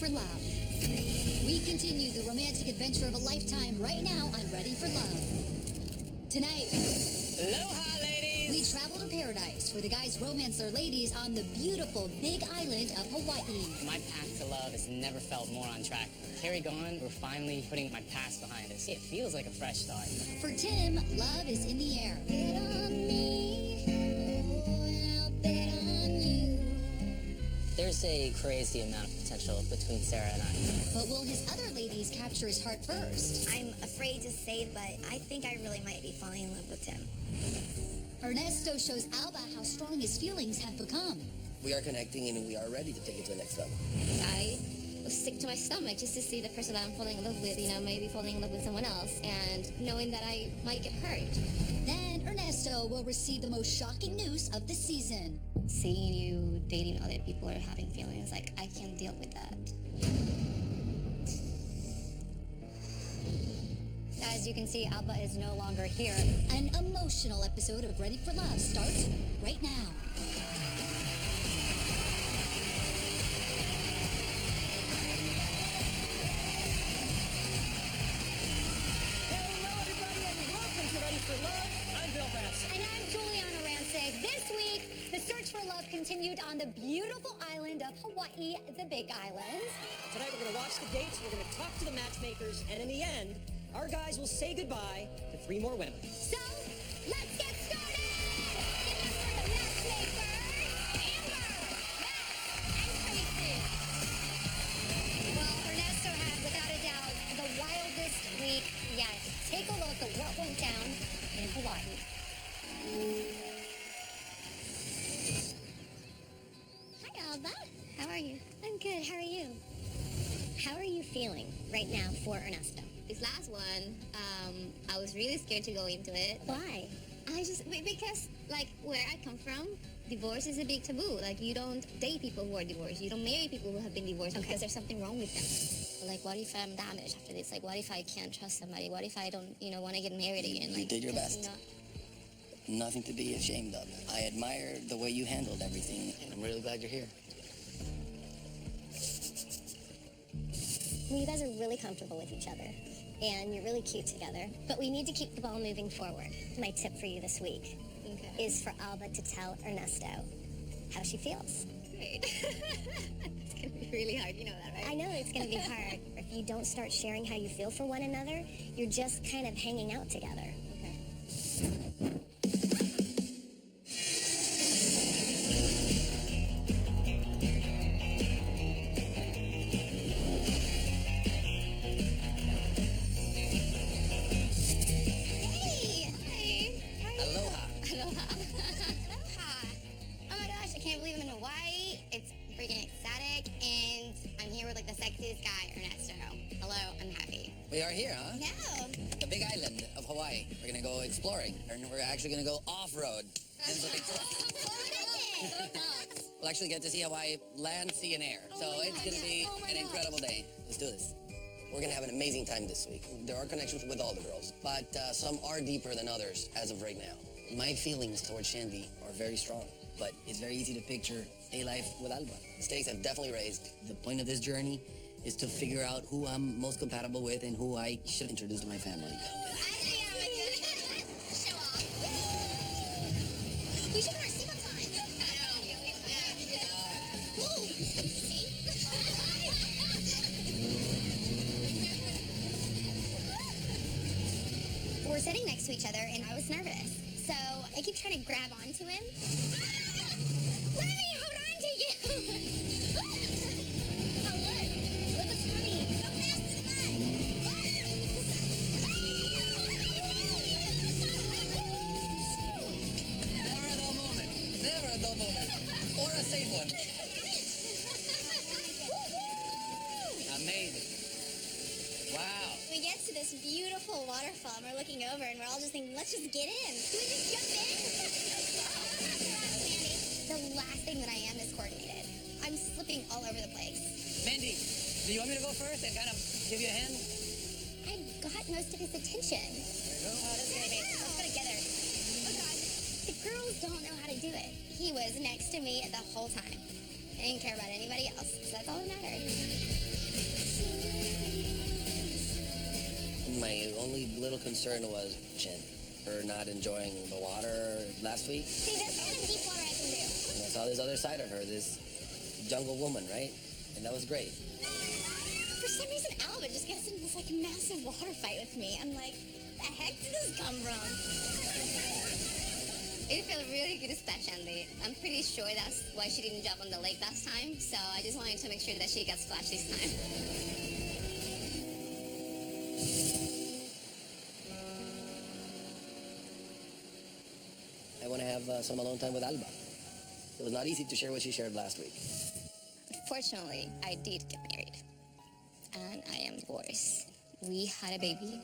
for Love. We continue the romantic adventure of a lifetime right now on Ready for Love. Tonight, Aloha, ladies! we travel to paradise where the guys romance their ladies on the beautiful big island of Hawaii. My path to love has never felt more on track. Carrie gone, we're finally putting my past behind us. It feels like a fresh start. For Tim, love is in the air. Bet on me, oh, I'll bet on you. There's a crazy amount of potential between Sarah and I. But will his other ladies capture his heart first? I'm afraid to say, but I think I really might be falling in love with Tim. Ernesto shows Alba how strong his feelings have become. We are connecting and we are ready to take it to the next level. I was sick to my stomach just to see the person that I'm falling in love with, maybe falling in love with someone else, and knowing that I might get hurt. Then Ernesto will receive the most shocking news of the season. Seeing you dating other people or having feelings, I can't deal with that. As you can see, Alba is no longer here. An emotional episode of Ready for Love starts right now. Hello, everybody, and welcome to Ready for Love. I'm Bill Brass. And I'm Juliana Rancic. This week, the search for love continued on the beautiful island of Hawaii, the Big Island. Tonight, we're going to watch the dates, we're going to talk to the matchmakers, and in the end, our guys will say goodbye to 3 more women. So, let's get started! Give it up for the matchmakers, Amber, Matt, and Tracy. Well, Ernesto had, without a doubt, the wildest week yet. Take a look at what went down in Hawaii. Hi, Alba. How are you? I'm good. How are you? How are you feeling right now for Ernesto? This last one, I was really scared to go into it. Why? Because, where I come from, divorce is a big taboo. You don't date people who are divorced. You don't marry people who have been divorced because there's something wrong with them. What if I'm damaged after this? What if I can't trust somebody? What if I don't, want to get married again? You did your best. Nothing to be ashamed of. I admire the way you handled everything, and I'm really glad you're here. You guys are really comfortable with each other, and you're really cute together, but we need to keep the ball moving forward. My tip for you this week is for Alba to tell Ernesto how she feels. Great. It's going to be really hard, you know that, right? I know it's going to be hard. If you don't start sharing how you feel for one another, you're just kind of hanging out together. We are here, huh? No. The big island of Hawaii. We're going to go exploring, and we're actually going to go off-road. We'll actually get to see Hawaii land, sea, and air. So it's going to be an incredible day. Let's do this. We're going to have an amazing time this week. There are connections with all the girls, but some are deeper than others as of right now. My feelings towards Shandy are very strong, but it's very easy to picture a life with Alba. The stakes have definitely raised. The point of this journey is to figure out who I'm most compatible with and who I should introduce to my family. Show off. We should have our seatbelts on. We're sitting next to each other, and I was nervous. So I keep trying to grab onto him. Let me hold on to you! Never a dull moment. Or a safe one. Amazing. Wow. We get to this beautiful waterfall, and we're looking over, and we're all just thinking, let's just get in. Can we just jump in? The last thing that I am is coordinated. I'm slipping all over the place. Mandy, do you want me to go first and kind of give you a hand? I got most of his attention. There you go. Oh, that's great. Let's go together. Oh, God. The girls don't know how to do it. He was next to me the whole time. I didn't care about anybody else, so that's all that mattered. My only little concern was Chen. Her not enjoying the water last week. See, this kind of deep water I can do. And I saw this other side of her, this jungle woman, right? And that was great. For some reason, Alba just gets into this like massive water fight with me. I'm like, the heck did this come from? It felt really good to touch Andy. I'm pretty sure that's why she didn't jump on the lake last time, so I just wanted to make sure that she gets splashed this time. I want to have some alone time with Alba. It was not easy to share what she shared last week. Fortunately, I did get married, and I am divorced. We had a baby,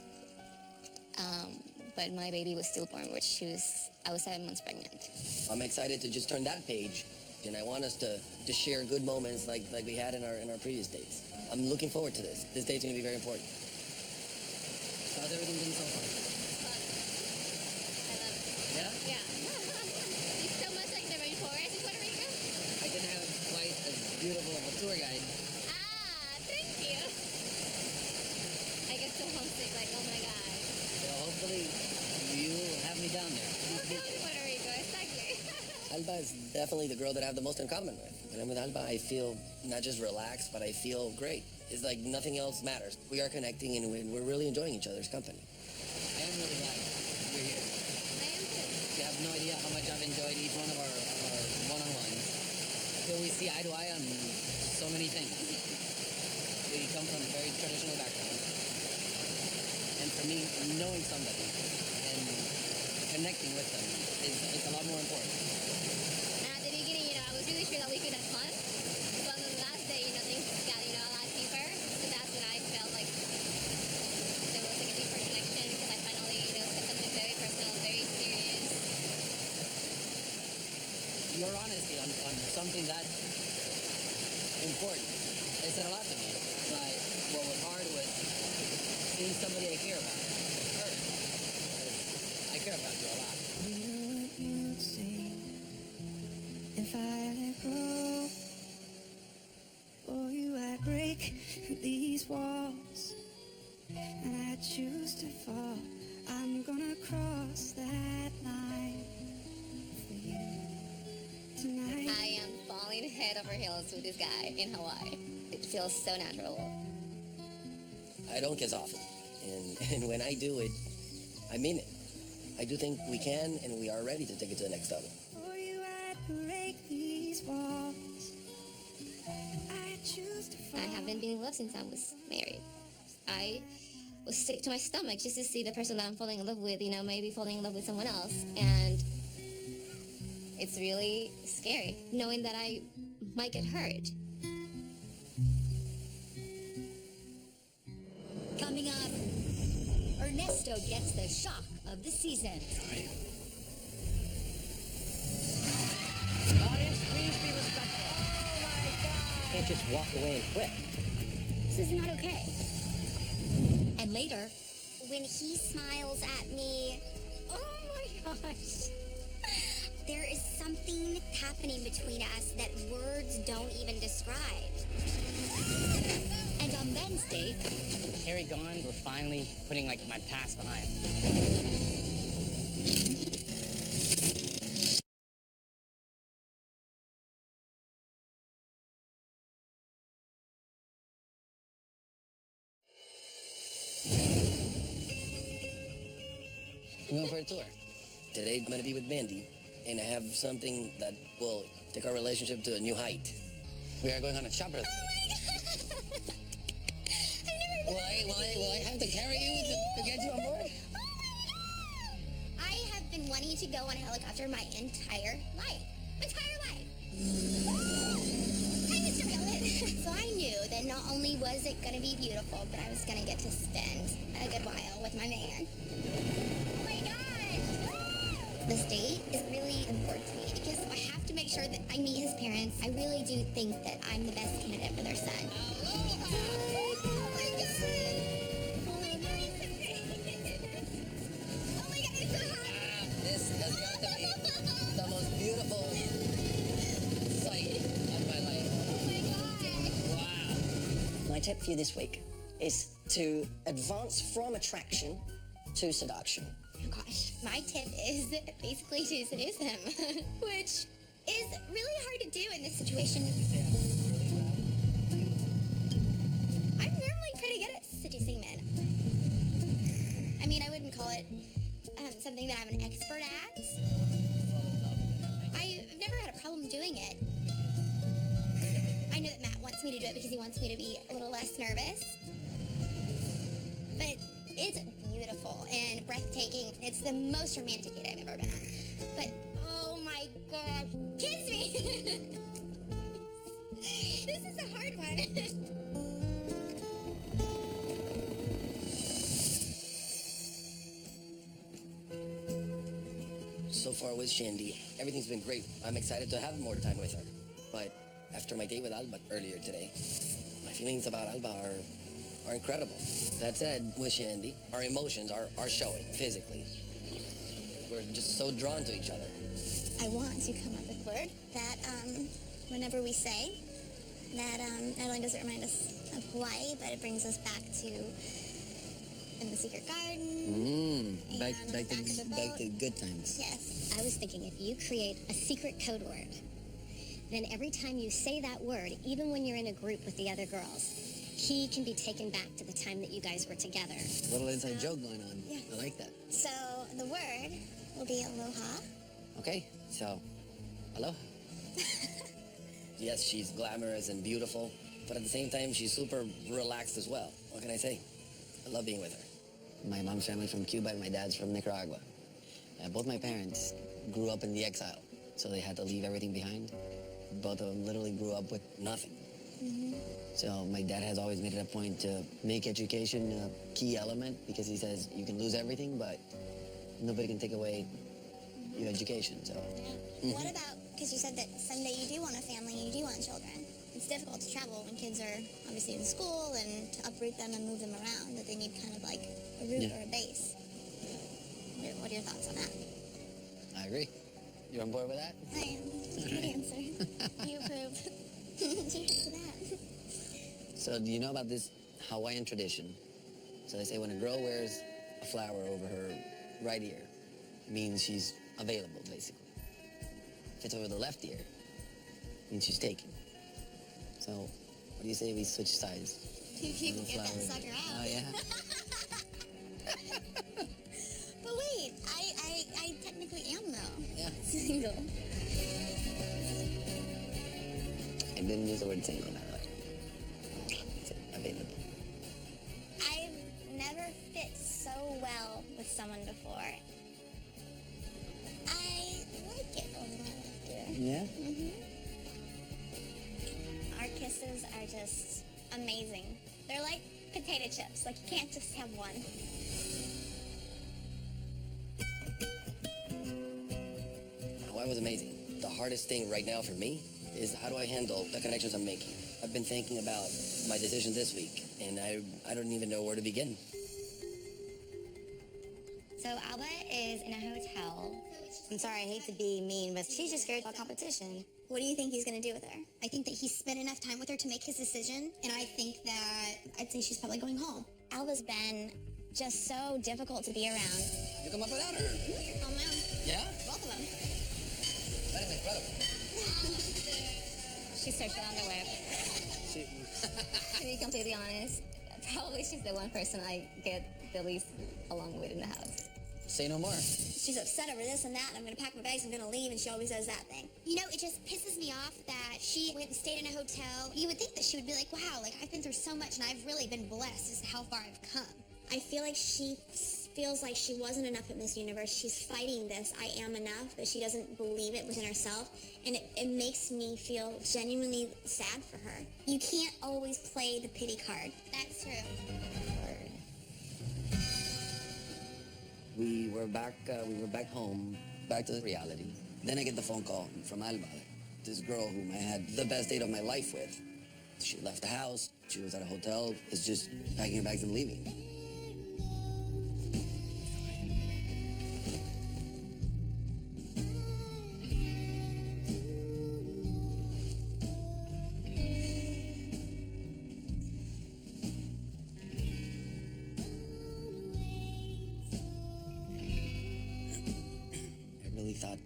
but my baby was stillborn, I was 7 months pregnant. I'm excited to just turn that page, and I want us to share good moments like we had in our previous dates. I'm looking forward to this. This date's going to be very important. How's everything been so far? I love it. Yeah? Yeah. It's so much like the rainforest in Puerto Rico. I didn't have quite as beautiful of a tour guide. Thank you. I get so homesick, like, oh my god. So hopefully you will have me down there. Come to Puerto Rico, exactly. Alba is definitely the girl that I have the most in common with. When I'm with Alba, I feel not just relaxed, but I feel great. It's like nothing else matters. We are connecting and we're really enjoying each other's company. I am really glad you're here. I am too. You have no idea how much I've enjoyed each one of our one-on-ones. So we see eye to eye on so many things. We come from very traditional backgrounds. And for me, knowing somebody and connecting with them is a lot more important. And at the beginning, I was really sure that we could have fun. But on the last day, things got, a lot deeper. So that's when I felt like there was like a deeper connection because I finally, said something very personal, very serious. Your honesty on something that important, it said a lot to me. But what was hard was seeing somebody I care about hurt. I care about you a lot. You'd say if I let go for you, I'd break these walls and I choose to fall. I'm gonna cross that line for you tonight. I am falling head over heels with this guy in Hawaii. It feels so natural. I don't kiss often. And when I do it, I mean it. I do think we can and we are ready to take it to the next level. For you, I'd break these walls. I choose to fall. I haven't been in love since I was married. I was sick to my stomach just to see the person that I'm falling in love with, maybe falling in love with someone else. And it's really scary knowing that I might get hurt. Coming up, Ernesto gets the shock of the season. Audience, please be respectful. Oh my god! Can't just walk away and quit. This is not okay. And later, When he smiles at me, oh my gosh. There is something happening between us that words don't even describe. and on Wednesday, Harry gone, we're finally putting my past behind. We're going for a tour. Today I'm going to be with Mandy, and I have something that will take our relationship to a new height. We are going on a shopper. Will I have to carry you to get you on board? I have been wanting to go on a helicopter my entire life. Hi, Mr. Pellet. So I knew that not only was it going to be beautiful, but I was going to get to spend a good while with my man. Oh my gosh! This date is really important to me because I have to make sure that I meet his parents. I really do think that I'm the best candidate for their son. This has got to be the most beautiful sight of my life. Wow. My tip for you this week is to advance from attraction to seduction. Oh gosh, my tip is basically to seduce him, which is really hard to do in this situation. I'm normally pretty good at seducing men. I mean, I wouldn't call it something that I'm an expert at. I've never had a problem doing it. I know that Matt wants me to do it because he wants me to be a little less nervous. But it's beautiful and breathtaking. It's the most romantic date I've ever been on. But, oh my God, kiss me! This is a hard one. So far with Shandy, everything's been great. I'm excited to have more time with her. But after my date with Alba earlier today, my feelings about Alba are incredible. That said, with Shandy, our emotions are showing physically. We're just so drawn to each other. I want to come up with a word that whenever we say, that not only does it remind us of Hawaii, but it brings us back to in the secret garden. Back and on the back of the boat. to good times. Yes. I was thinking if you create a secret code word, then every time you say that word, even when you're in a group with the other girls, he can be taken back to the time that you guys were together. Little inside joke going on. Yeah. I like that. So the word will be aloha. Okay, so, aloha. Yes, she's glamorous and beautiful, but at the same time, she's super relaxed as well. What can I say? I love being with her. My mom's family from Cuba and my dad's from Nicaragua. Both my parents grew up in the exile, so they had to leave everything behind. Both of them literally grew up with nothing. So my dad has always made it a point to make education a key element because he says you can lose everything, but nobody can take away your education, so. What about, because you said that someday you do want a family, you do want children. It's difficult to travel when kids are obviously in school and to uproot them and move them around, that they need kind of like a root or a base. What are your thoughts on that? I agree. You on board with that? I am. Good answer. You approve. Cheers to that. So do you know about this Hawaiian tradition? So they say when a girl wears a flower over her right ear, it means she's available, basically. If it's over the left ear, it means she's taken. So what do you say we switch sides? Two people Little get that flower. sucker out. Oh, yeah? But wait, I technically am though. Yeah. Single. I didn't use the word single, by the way. I said available. I've never fit so well with someone before. I like it over my left ear. Yeah? Our kisses are just amazing. They're like potato chips. Like you can't just have one. Hawaii was amazing. The hardest thing right now for me is how do I handle the connections I'm making? I've been thinking about my decision this week, and I don't even know where to begin. So Alba is in a hotel. I'm sorry, I hate to be mean, but she's just scared about competition. What do you think he's going to do with her? I think that he spent enough time with her to make his decision, and I think that I'd say she's probably going home. Alba's been just so difficult to be around. You come up without her. Oh no, Yeah? both of them. That is incredible. She searched it on the web. To be completely honest, probably she's the one person I get the least along with in the house. Say no more. She's upset over this and that, and I'm going to pack my bags, I'm going to leave, and she always does that thing. You know, it just pisses me off that she went and stayed in a hotel. You would think that she would be like, wow, like, I've been through so much, and I've really been blessed as to how far I've come. I feel like she feels like she wasn't enough at Miss Universe. She's fighting this I am enough, but she doesn't believe it within herself, and it makes me feel genuinely sad for her. You can't always play the pity card. That's true. We were back home, back to reality. Then I get the phone call from Alba, this girl whom I had the best date of my life with. She left the house, she was at a hotel, is just packing her bags and leaving. really thought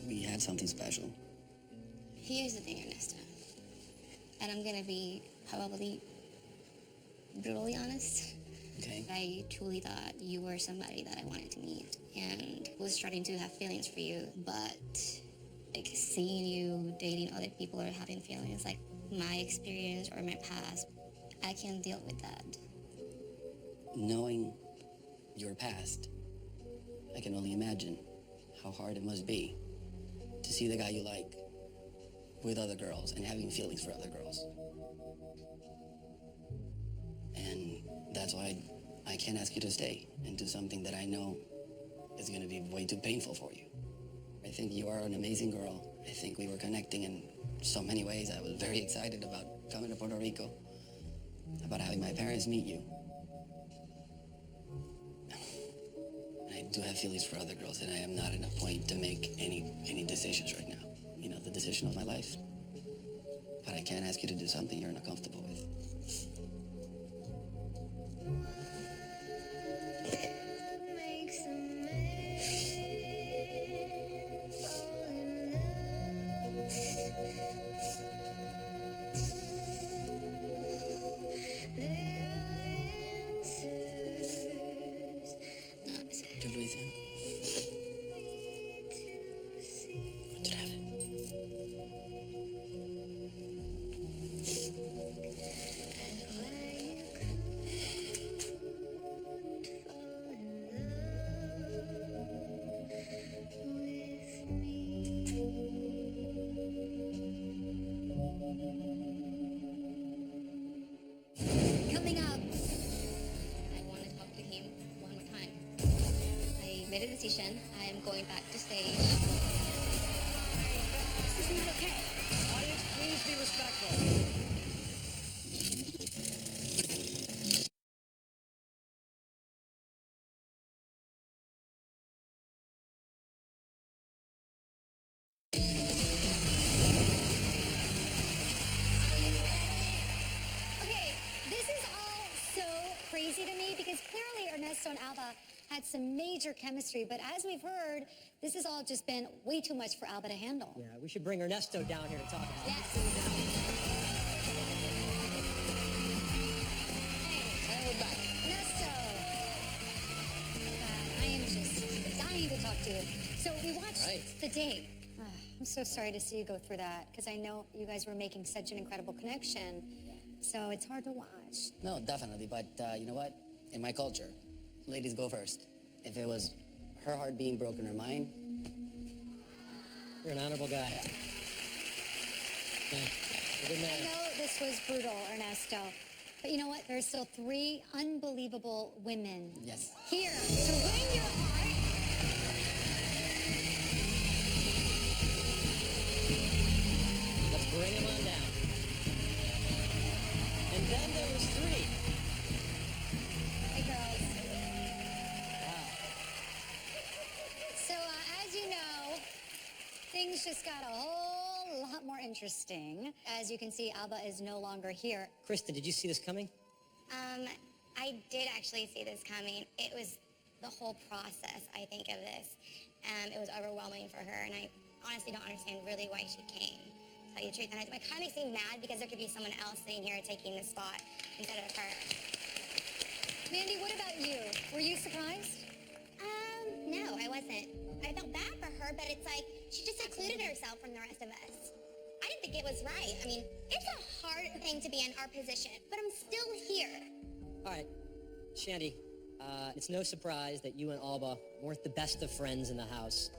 we had something special. Here's the thing, Ernesto. And I'm gonna be probably brutally honest. Okay. I truly thought you were somebody that I wanted to meet and was starting to have feelings for you, but like seeing you dating other people or having feelings, like my experience or my past, I can't deal with that. Knowing your past, I can only imagine how hard it must be to see the guy you like with other girls and having feelings for other girls. And that's why I can't ask you to stay and do something that I know is going to be way too painful for you. I think you are an amazing girl. I think we were connecting in so many ways. I was very excited about coming to Puerto Rico, about having my parents meet you. I do have feelings for other girls, and I am not in a point to make any decisions right now. You know, the decision of my life. But I can't ask you to do something you're not comfortable with. Makes a man fall in love. There are answers ¿Qué lo dice? to see. Coming up, I want to talk to him one more time. I made a decision. I am going back to stage. This is not okay. Audience, please be respectful. Okay, this is all so crazy to me because clearly Ernesto and Alba had some major chemistry, but as we've heard, this has all just been way too much for Alba to handle. Yeah, we should bring Ernesto down here to talk about it. Yes. And we're back. Ernesto. God, I am just dying to talk to you. So we watched Right. the date. I'm so sorry to see you go through that because I know you guys were making such an incredible connection. So it's hard to watch. No, definitely. But you know what? In my culture, ladies go first. If it was her heart being broken or mine, You're an honorable guy. Yeah, a good I man. know this was brutal, Ernesto. But you know what? There's still 3 unbelievable women yes. here to win your heart. Let's bring him on down. And then there was 3. Hey, girls. Wow. So, as you know, things just got a whole lot more interesting. As you can see, Alba is no longer here. Krista, did you see this coming? I did actually see this coming. It was the whole process, I think, of this. It was overwhelming for her, and I honestly don't understand really why she came, to tell you the truth. And I kind of seem mad because there could be someone else sitting here taking this spot instead of her. Mandy, what about you? Were you surprised? No, I wasn't. I felt bad for her, but it's like she just secluded herself from the rest of us. I didn't think it was right. I mean, it's a hard thing to be in our position, but I'm still here. All right, Shandy, it's no surprise that you and Alba weren't the best of friends in the house.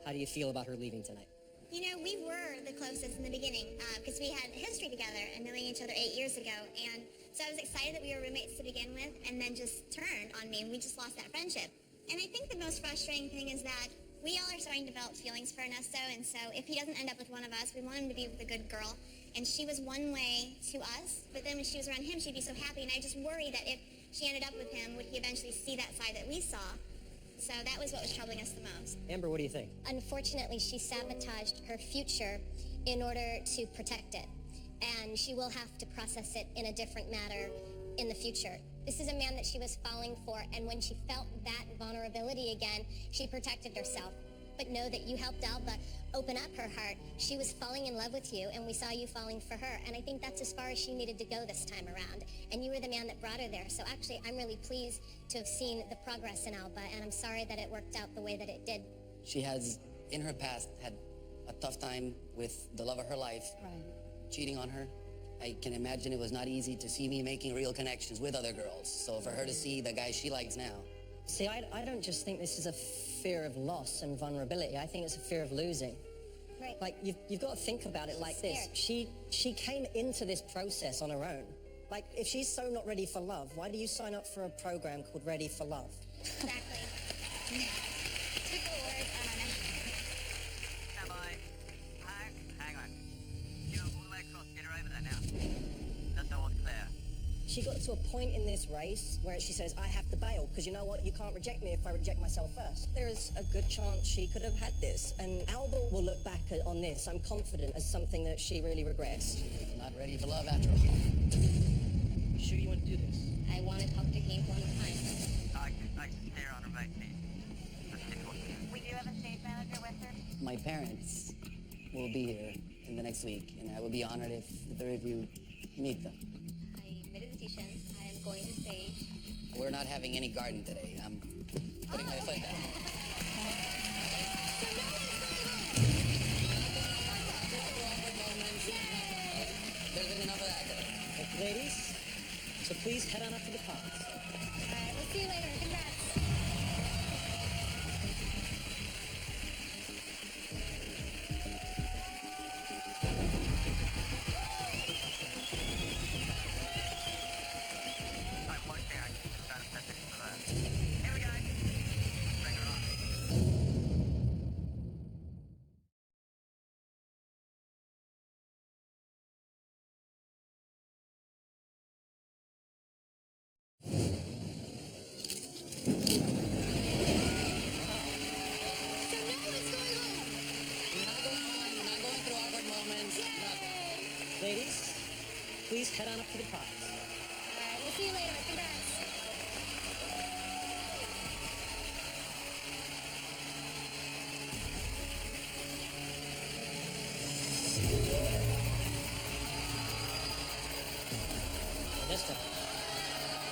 How do you feel about her leaving tonight? You know, we were the closest in the beginning because we had history together and knowing each other 8 years ago. And so I was excited that we were roommates to begin with and then just turned on me and we just lost that friendship. And I think the most frustrating thing is that we all are starting to develop feelings for Ernesto. And so if he doesn't end up with one of us, we want him to be with a good girl. And she was one way to us, but then when she was around him, she'd be so happy. And I just worry that if she ended up with him, would he eventually see that side that we saw? So that was what was troubling us the most. Amber, what do you think? Unfortunately, she sabotaged her future in order to protect it. And she will have to process it in a different manner in the future. This is a man that she was falling for, and when she felt that vulnerability again, she protected herself. But know that you helped Alba open up her heart. She was falling in love with you, and we saw you falling for her. And I think that's as far as she needed to go this time around. And you were the man that brought her there. So actually, I'm really pleased to have seen the progress in Alba, and I'm sorry that it worked out the way that it did. She has, in her past, had a tough time with the love of her life, cheating on her. I can imagine it was not easy to see me making real connections with other girls. So for her to see the guy she likes now. See, I don't just think this is a fear of loss and vulnerability. I think it's a fear of losing. Right. Like, you've got to think about it like this. She came into this process on her own. Like, if she's so not ready for love, why do you sign up for a program called Ready for Love? Exactly. Took a word, I don't know. Am I? Hang on. You're all the way across. Get her over there now. Just so all's clear. She got to a point in this race where she says, I have to bail, because you know what? You can't reject me if I reject myself first. There is a good chance she could have had this, and Alba will look back on this, I'm confident, as something that she really regrets. Not ready for love after all. You sure you want to do this? I want to talk to him one more time. I steer on a right knee. We do have a stage manager with her. My parents will be here in the next week, and I will be honored if the three of you meet them. I made a decision. I am going to stay. We're not having any garden today. I'm putting my foot down. There's been enough of that. Okay, ladies, so please head on up to the pods. All right, we'll see you later. Congrats. One thing I can just try to set this for that. Here we go. Bring her on. So now what's going on? We're not going through awkward moments. Nothing. Ladies, please head on up to the pods. All right, we'll see you later. Congrats. Nesta.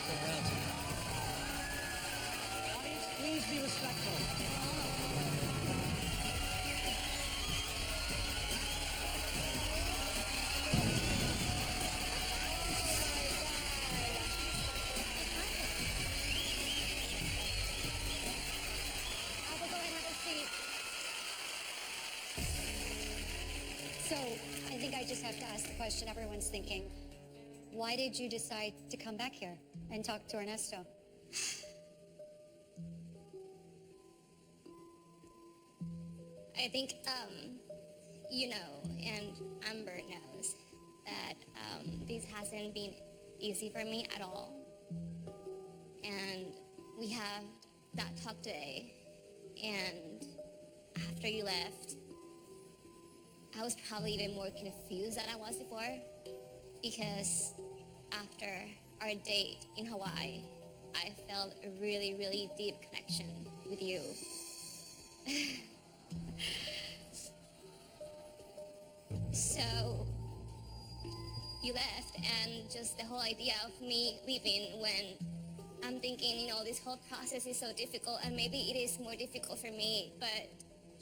Congrats. Audience, please be respectful. Alba, go ahead and have a seat. So, I think I just have to ask the question everyone's thinking. Why did you decide to come back here and talk to Ernesto? I think, you know, and Amber knows that this hasn't been easy for me at all. And we have that talk today. And after you left, I was probably even more confused than I was before. Because after our date in Hawaii, I felt a really, really deep connection with you. So you left, and just the whole idea of me leaving when I'm thinking, you know, this whole process is so difficult, and maybe it is more difficult for me, but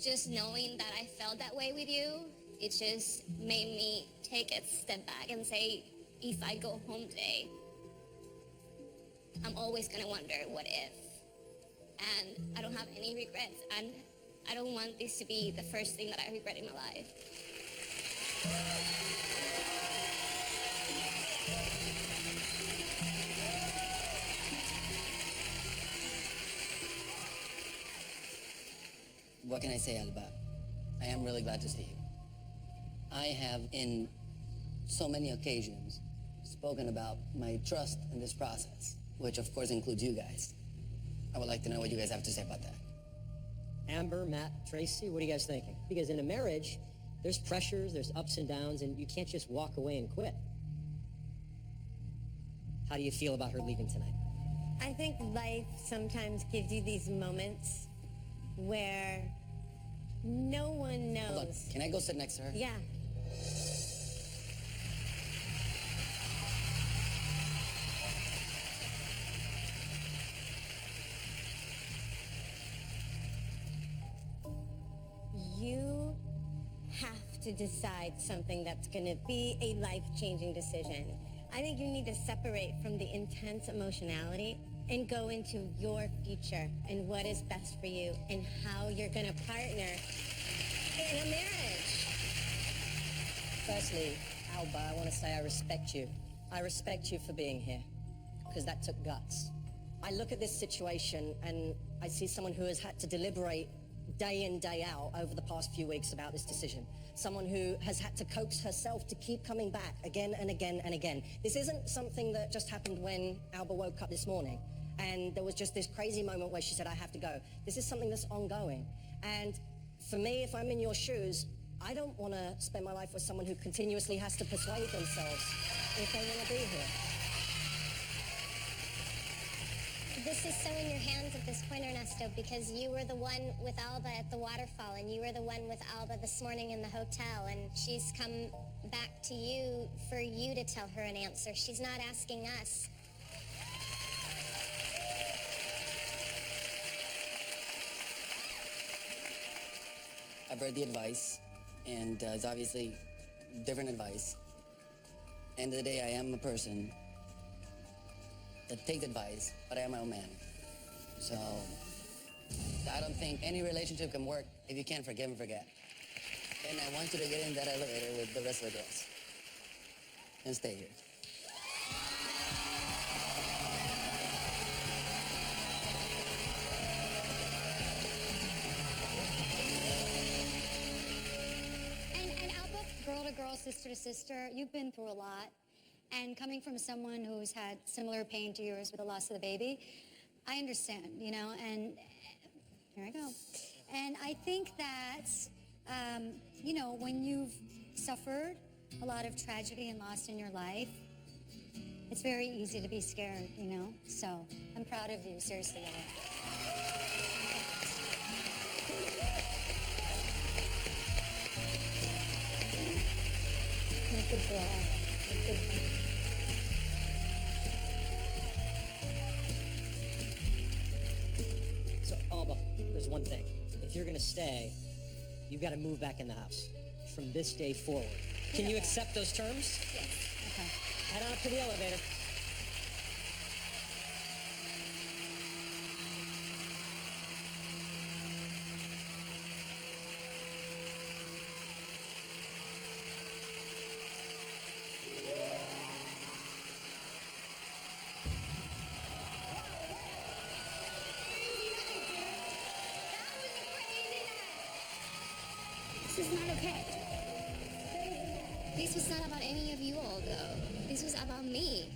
just knowing that I felt that way with you, it just made me take a step back and say, if I go home today, I'm always gonna wonder what if. And I don't have any regrets, and I don't want this to be the first thing that I regret in my life. What can I say, Alba? I am really glad to see you. I have, in so many occasions, spoken about my trust in this process, which of course includes you guys. I would like to know what you guys have to say about that. Amber, Matt, Tracy, what are you guys thinking? Because in a marriage, there's pressures, there's ups and downs, and you can't just walk away and quit. How do you feel about her leaving tonight? I think life sometimes gives you these moments where no one Hold on. knows. Can I go sit next to her? Yeah. You have to decide something that's going to be a life-changing decision. I think you need to separate from the intense emotionality and go into your future and what is best for you and how you're going to partner in a marriage. Firstly, Alba, I want to say I respect you. I respect you for being here, because that took guts. I look at this situation and I see someone who has had to deliberate day in, day out over the past few weeks about this decision. Someone who has had to coax herself to keep coming back again and again and again. This isn't something that just happened when Alba woke up this morning and there was just this crazy moment where she said, I have to go. This is something that's ongoing. And for me, if I'm in your shoes, I don't want to spend my life with someone who continuously has to persuade themselves if they want to be here. This is so in your hands at this point, Ernesto, because you were the one with Alba at the waterfall, and you were the one with Alba this morning in the hotel, and she's come back to you for you to tell her an answer. She's not asking us. I've heard the advice, and it's obviously different advice. End of the day, I am a person that takes advice, but I am my own man. So I don't think any relationship can work if you can't forgive and forget. And I want you to get in that elevator with the rest of the girls and stay here. And Alba, girl to girl, sister to sister, you've been through a lot. And coming from someone who's had similar pain to yours with the loss of the baby, I understand, you know, and here I go. And I think that, you know, when you've suffered a lot of tragedy and loss in your life, it's very easy to be scared, you know? So I'm proud of you, seriously. Good girl. Good girl. So, Alba, there's one thing. If you're gonna stay, you've got to move back in the house from this day forward. Can you accept those terms? Yes. Okay. Head on up to the elevator. This is not okay. This was not about any of you all, though. This was about me.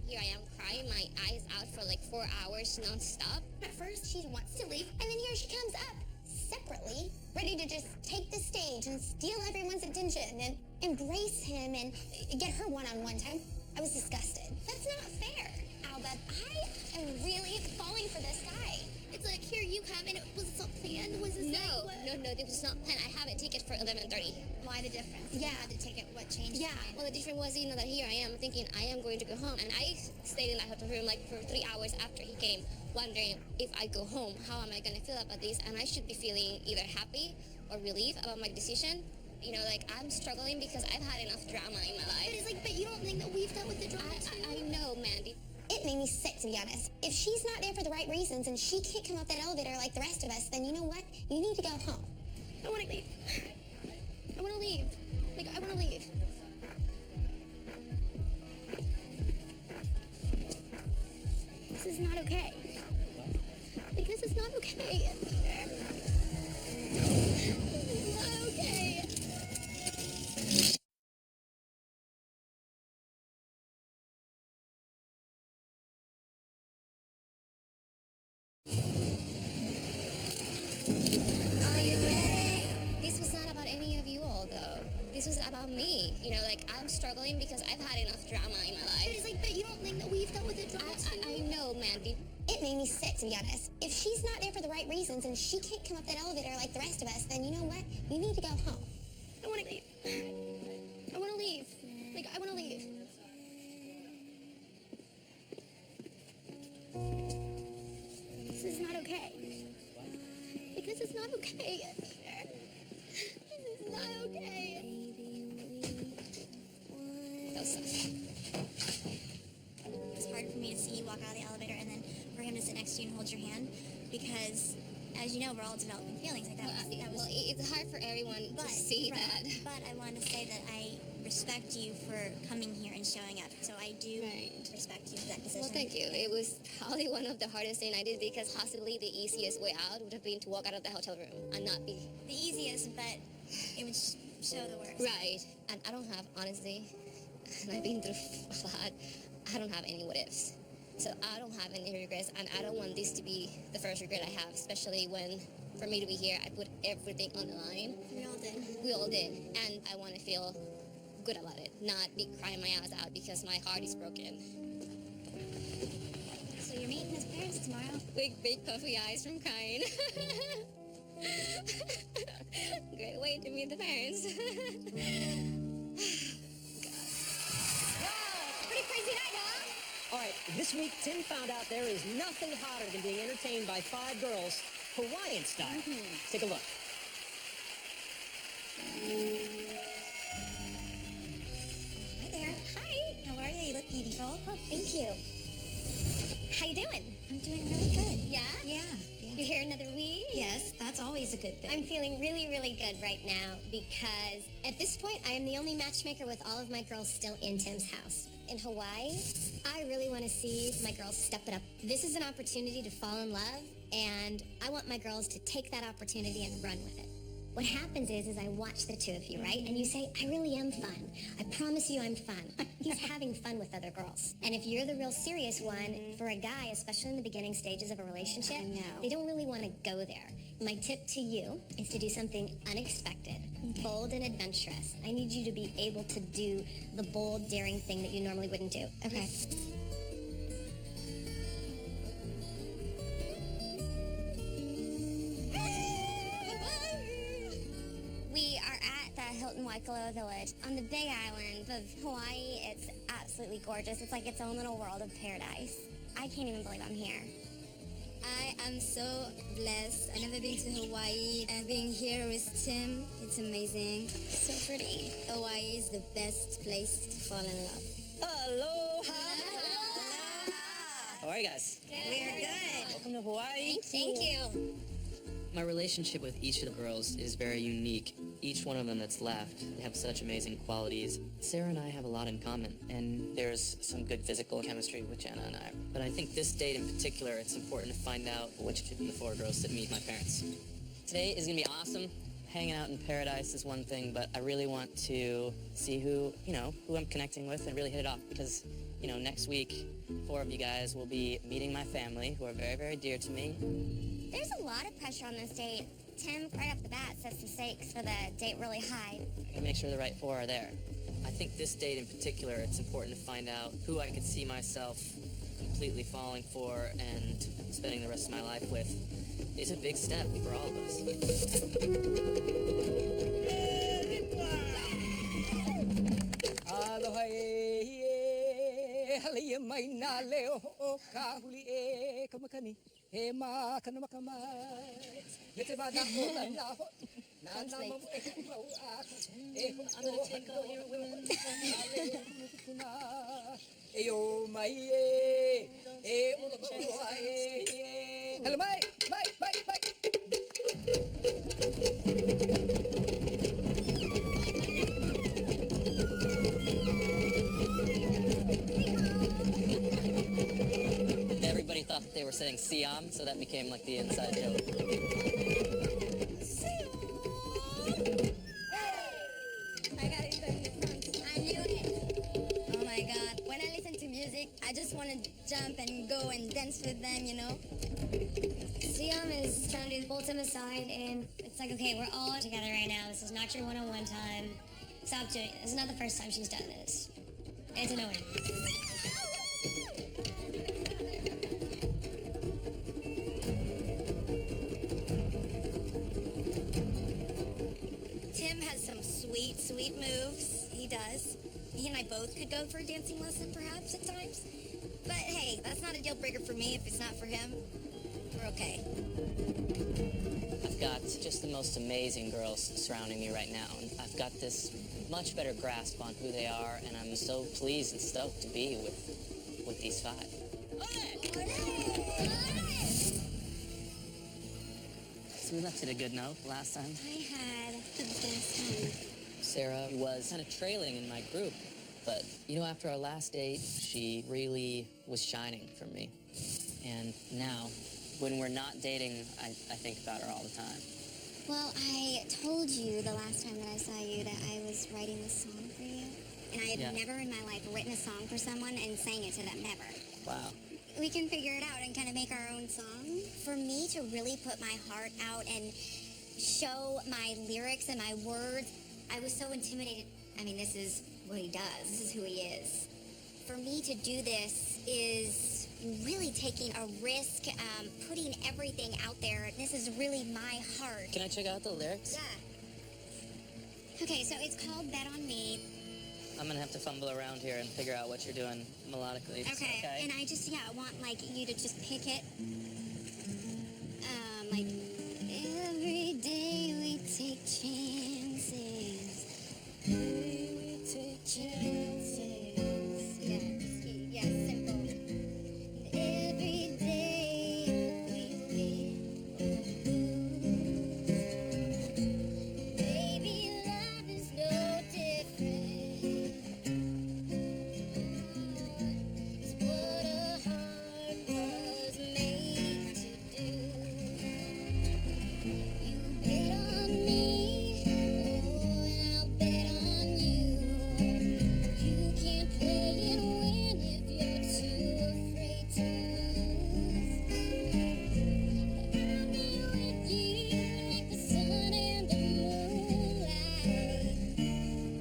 Here I am crying my eyes out for like 4 hours non-stop. At first, she wants to leave, and then here she comes up, separately, ready to just take the stage and steal everyone's attention and embrace him and get her one-on-one time. I was disgusted. That's not fair, Albert. I am really falling for this guy. It's like, here you come, and was this not planned? Was this No, this was not planned. I have a ticket for 11:30. Why the difference? Yeah. You had to take it. What changed? Yeah, well, the difference was, you know, that here I am thinking I am going to go home. And I stayed in that hotel room like for 3 hours after he came, wondering if I go home, how am I going to feel about this? And I should be feeling either happy or relief about my decision. You know, like, I'm struggling because I've had enough drama in my life. But it's like, but you don't think that we've dealt with the drama too? I know, Mandy. It made me sick, to be honest. If she's not there for the right reasons and she can't come up that elevator like the rest of us, then you know what? You need to go home. I want to leave. I want to leave. Like, I want to leave. This is not okay. Because it's not okay. It's not okay. This was not about any of you all, though. This was about me. me. You know, like, I'm struggling because I've had enough drama in my life. It's like, but you don't think that we've dealt with it drama too? I know, Mandy. It made me sick, to be honest. If she's not there for the right reasons and she can't come up that elevator like the rest of us, then you know what? You need to go home. I want to leave. I want to leave. Like, I want to leave. This is not okay. Like, this is not okay. This is not okay. That was sucks. It's hard for me to see you walk out of the elevator and then for him to sit next to you and hold your hand because, as you know, we're all developing feelings like that. Well, it's hard for everyone to see that. But I want to say that I respect you for coming here and showing up. So I do respect you for that decision. Well, thank you. It was probably one of the hardest things I did because possibly the easiest way out would have been to walk out of the hotel room and not be. The easiest, but it would show the worst. Right. And I don't have, honestly, and I've been through a lot, I don't have any what ifs. So I don't have any regrets, and I don't want this to be the first regret I have, especially when, for me to be here, I put everything on the line. We all did. We all did. And I want to feel good about it, not be crying my ass out because my heart is broken. So you're meeting his parents tomorrow? Big puffy eyes from crying. Great way to meet the parents. Pretty crazy night, huh? All right, this week Tim found out there is nothing hotter than being entertained by 5 girls, Hawaiian style. Take a look. Hi there. Hi. How are you? You look beautiful. Oh, thank you. How you doing? I'm doing really good. Yeah? Yeah. You're here another week? Yes, that's always a good thing. I'm feeling really, really good right now because at this point, I am the only matchmaker with all of my girls still in Tim's house. In Hawaii, I really want to see my girls step it up. This is an opportunity to fall in love, and I want my girls to take that opportunity and run with it. What happens is I watch the two of you, right? And you say, I really am fun. I promise you I'm fun. He's having fun with other girls. And if you're the real serious one, for a guy, especially in the beginning stages of a relationship, they don't really want to go there. My tip to you is to do something unexpected, bold and adventurous. I need you to be able to do the bold, daring thing that you normally wouldn't do. Okay. We are at the Hilton Waikoloa Village on the Big Island of Hawaii. It's absolutely gorgeous. It's like its own little world of paradise. I can't even believe I'm here. I am so blessed. I've never been to Hawaii, and being here with Tim, it's amazing. So pretty. Hawaii is the best place to fall in love. Aloha! How are you guys? We're good. Welcome to Hawaii. Thank you. My relationship with each of the girls is very unique. Each one of them that's left have such amazing qualities. Sarah and I have a lot in common, and there's some good physical chemistry with Jenna and I. But I think this date in particular, it's important to find out which of the 4 girls that meet my parents. Today is gonna be awesome. Hanging out in paradise is one thing, but I really want to see who I'm connecting with and really hit it off because, next week, 4 of you guys will be meeting my family, who are very, very dear to me. There's a lot of pressure on this date. Tim, right off the bat, sets the stakes for the date really high. I gotta make sure the right 4 are there. I think this date in particular, it's important to find out who I could see myself completely falling for and spending the rest of my life with. It's a big step for all of us. Hello, Mike. Everybody thought they were saying Siam, so that became like the inside joke. I got it in the front. I knew it. Oh my god. When I listen to music, I just want to jump and go and dance with them, Siam is trying to pull Tim aside, and it's like, okay, we're all together right now. This is not your one-on-one time. Stop doing it. It's not the first time she's done this. It's annoying. Tim has some sweet, sweet moves. He does. He and I both could go for a dancing lesson, perhaps, at times. But hey, that's not a deal breaker for me. If it's not for him, we're okay. I've got just the most amazing girls surrounding me right now, and I've got this much better grasp on who they are, and I'm so pleased and stoked to be with these five. So we left it a good note last time. I had the best time. Sarah was kind of trailing in my group, but you know, after our last date, she really was shining for me. And now, when we're not dating, I think about her all the time. Well, I told you the last time that I saw you that I was writing this song for you. And I had never in my life written a song for someone and sang it to them, never. Wow. We can figure it out and kind of make our own song. For me to really put my heart out and show my lyrics and my words, I was so intimidated. I mean, this is what he does. This is who he is. For me to do this is really taking a risk, putting everything out there. This is really my heart. Can I check out the lyrics? Yeah. Okay, so it's called Bet on Me. I'm gonna have to fumble around here and figure out what you're doing melodically. Okay. And I just, want like you to just pick it. Like, every day we take chances. We take chances. Yeah, simple. Every day we win. Baby, life is no different. It's what a heart was made to do. You bet on me, oh, I'll bet on you. You can't play and win if you're too afraid to lose. I'll be with you like the sun and the moonlight.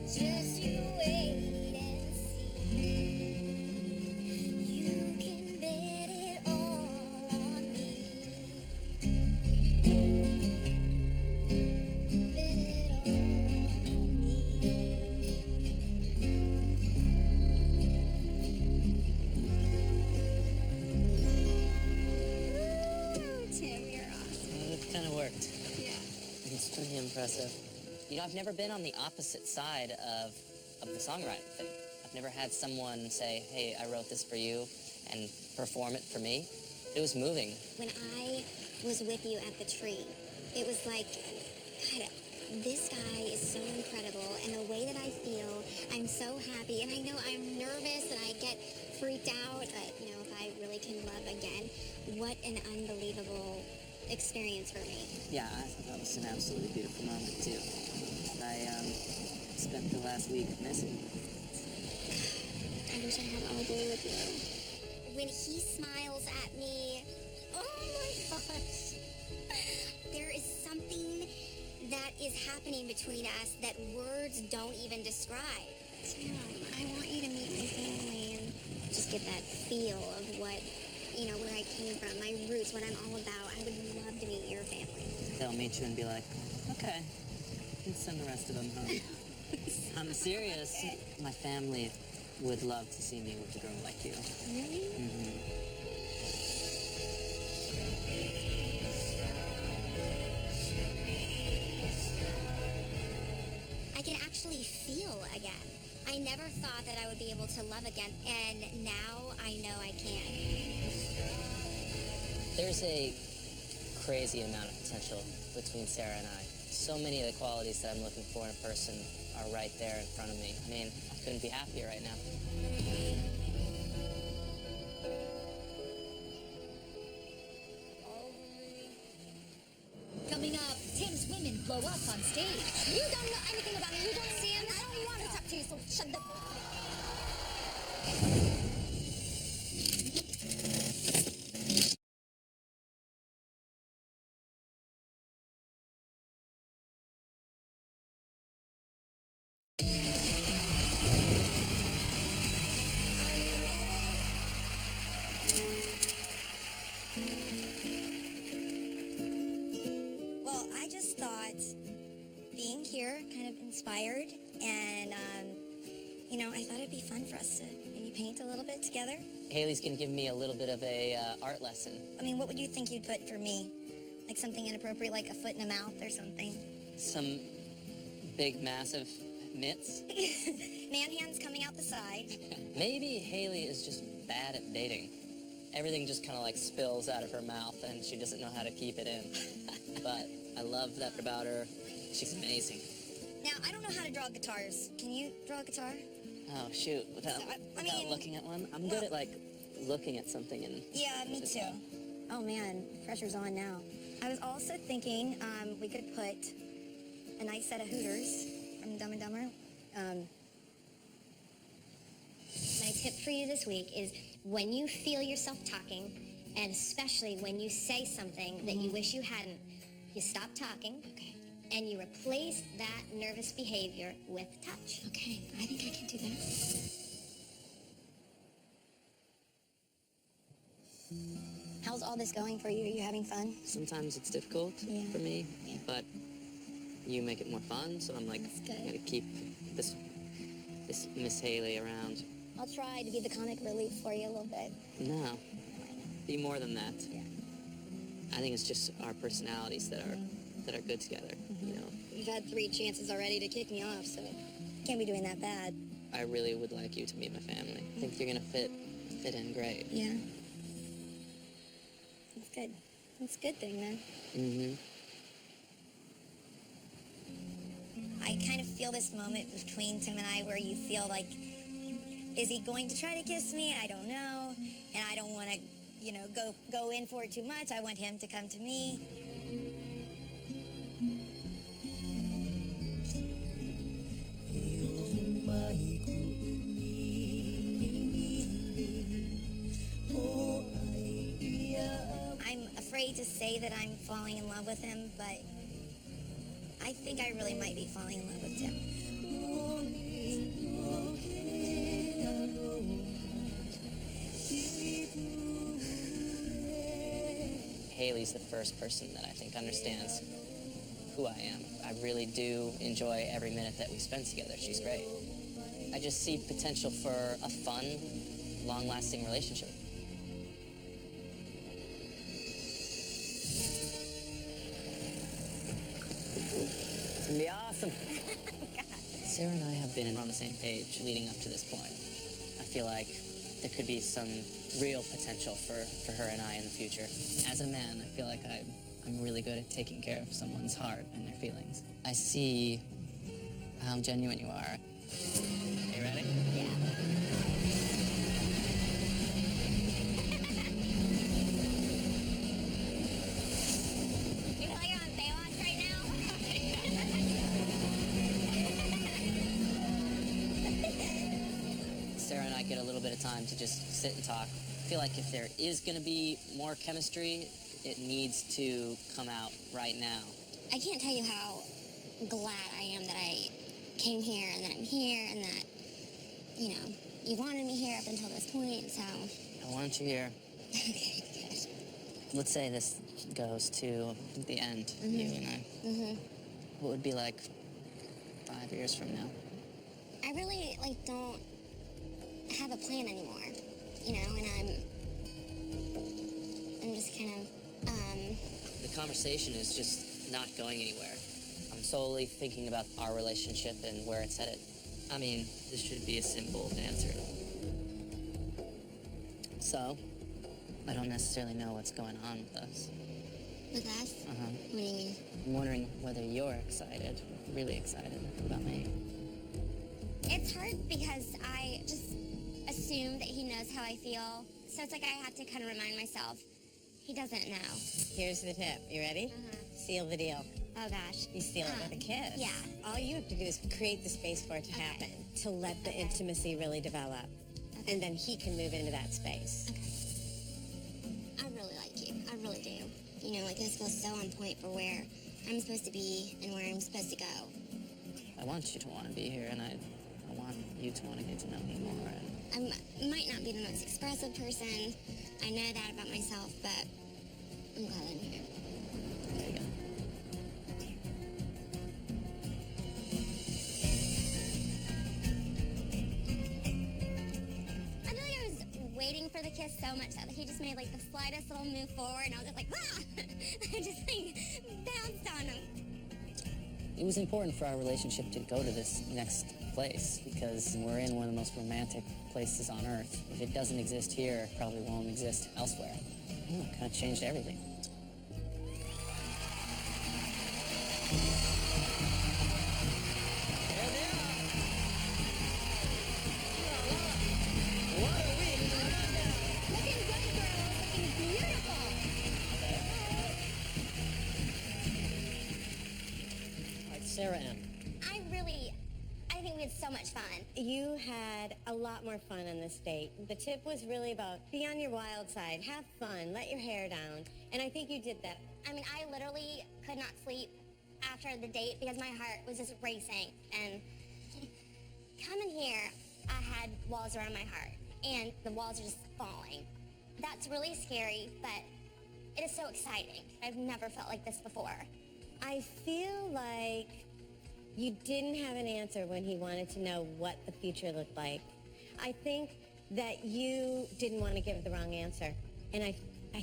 Just you wait and see. You can bet it all on me. Bet it all on me. Tim, you're awesome. It kind of worked. Yeah. It's pretty impressive. You know, I've never been on the opposite side of the songwriting thing. I've never had someone say, hey, I wrote this for you, and perform it for me. It was moving. When I was with you at the tree, it was like, God, this guy is so incredible, and the way that I feel, I'm so happy, and I know I'm nervous and I get freaked out, but if I really can love again, what an unbelievable experience for me. Yeah, I thought that was an absolutely beautiful moment, too. I spent the last week missing you. I wish I had all day with you. When he smiles at me, oh my gosh, there is something that is happening between us that words don't even describe. Tim, I want you to meet my family and just get that feel of what, where I came from, my roots, what I'm all about. I would love to meet your family. They'll meet you and be like, okay, you can send the rest of them home. I'm serious. My family would love to see me with a girl like you. Really? Mm-hmm. I can actually feel again. I never thought that I would be able to love again, and now I know I can. There's a crazy amount of potential between Sarah and I. So many of the qualities that I'm looking for in a person are right there in front of me. I mean, I couldn't be happier right now. Coming up, Tim's women blow up on stage. You don't know anything about me. You don't see him. I don't want to talk to you, so shut the... thought being here kind of inspired, and I thought it'd be fun for us to maybe paint a little bit together. Haley's gonna give me a little bit of a art lesson. I mean, what would you think you'd put for me? Like something inappropriate, like a foot in a mouth or something? Some big, massive mitts. Man hands coming out the side. Maybe Haley is just bad at dating. Everything just kind of like spills out of her mouth and she doesn't know how to keep it in. But I love that about her. She's amazing. Now, I don't know how to draw guitars. Can you draw a guitar? Oh, shoot. Without looking at one? I'm good at, like, looking at something and... Yeah, me too. Oh, man. Pressure's on now. I was also thinking we could put a nice set of Hooters from Dumb and Dumber. My tip for you this week is when you feel yourself talking, and especially when you say something that you wish you hadn't, you stop talking. Okay. And you replace that nervous behavior with touch. Okay, I think I can do that. How's all this going for you? Are you having fun? Sometimes it's difficult for me, but you make it more fun, so I'm like, I gotta keep this Miss Haley around. I'll try to be the comic relief for you a little bit. No, be more than that. Yeah. I think it's just our personalities that are good together, you know. You've had 3 chances already to kick me off, so can't be doing that bad. I really would like you to meet my family. I think you're gonna fit in great. Yeah. That's good. That's a good thing, then. Mm-hmm. I kind of feel this moment between Tim and I where you feel like, is he going to try to kiss me? I don't know. And I don't want to, go in for it too much. I want him to come to me. I'm afraid to say that I'm falling in love with him, but I think I really might be falling in love with Tim. Haley's the first person that I think understands who I am. I really do enjoy every minute that we spend together. She's great. I just see potential for a fun, long-lasting relationship. It's gonna be awesome. Sarah and I have been on the same page leading up to this point. I feel like there could be some real potential for her and I in the future. As a man, I feel like I'm really good at taking care of someone's heart and their feelings. I see how genuine you are. You ready? Yeah. You feel like you're on Baywatch right now? Sarah and I get a little bit of time to just sit and talk. I feel like if there is going to be more chemistry, it needs to come out right now. I can't tell you how glad I am that I came here and that I'm here and that, you wanted me here up until this point, so... I want you here. Okay, good. Let's say this goes to the end, you and I. Mm-hmm. What would be like 5 years from now? I really, don't have a plan anymore, and I'm just kind of, The conversation is just not going anywhere. I'm solely thinking about our relationship and where it's headed. I mean, this should be a simple answer. So, I don't necessarily know what's going on with us. with us. Uh-huh. What do you mean? I'm wondering whether you're excited, really excited about me. It's hard because I just assume that he knows how I feel. So it's like I have to kind of remind myself, he doesn't know. Here's the tip. You ready? Seal the deal. Oh, gosh. You seal it with a kiss. Yeah. All you have to do is create the space for it to happen, to let the intimacy really develop. And then he can move into that space. I really like you. I really do. This feels so on point for where I'm supposed to be and where I'm supposed to go. I want you to want to be here, and I want you to want to get to know me more. And I might not be the most expressive person. I know that about myself, but I'm glad I'm here. there you go. us so much that he just made like the slightest little move forward, and I was just like, ah! I just like bounced on him. It was important for our relationship to go to this next place because we're in one of the most romantic places on earth. If it doesn't exist here, it probably won't exist elsewhere. It kind of changed everything. Sarah M. I think we had so much fun. You had a lot more fun on this date. The tip was really about be on your wild side, have fun, let your hair down, and I think you did that. I mean, I literally could not sleep after the date because my heart was just racing. And coming here, I had walls around my heart, and the walls are just falling. That's really scary, but it is so exciting. I've never felt like this before. I feel like you didn't have an answer when he wanted to know what the future looked like. I think that you didn't want to give the wrong answer, and I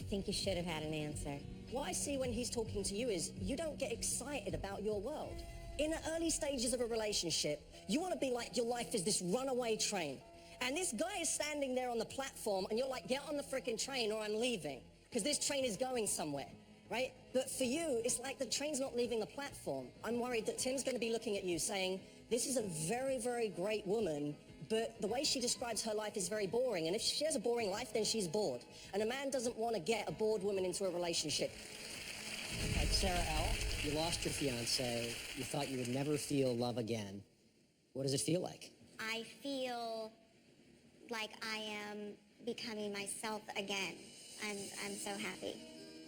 think you should have had an answer. What I see when he's talking to you is you don't get excited about your world. In the early stages of a relationship, you want to be like your life is this runaway train. And this guy is standing there on the platform and you're like, get on the freaking train or I'm leaving because this train is going somewhere, right? But for you, it's like the train's not leaving the platform. I'm worried that Tim's going to be looking at you saying, this is a very, very great woman, but the way she describes her life is very boring. And if she has a boring life, then she's bored. And a man doesn't want to get a bored woman into a relationship. Like Sarah L., you lost your fiancé. You thought you would never feel love again. What does it feel like? I feel like I am becoming myself again. I'm so happy.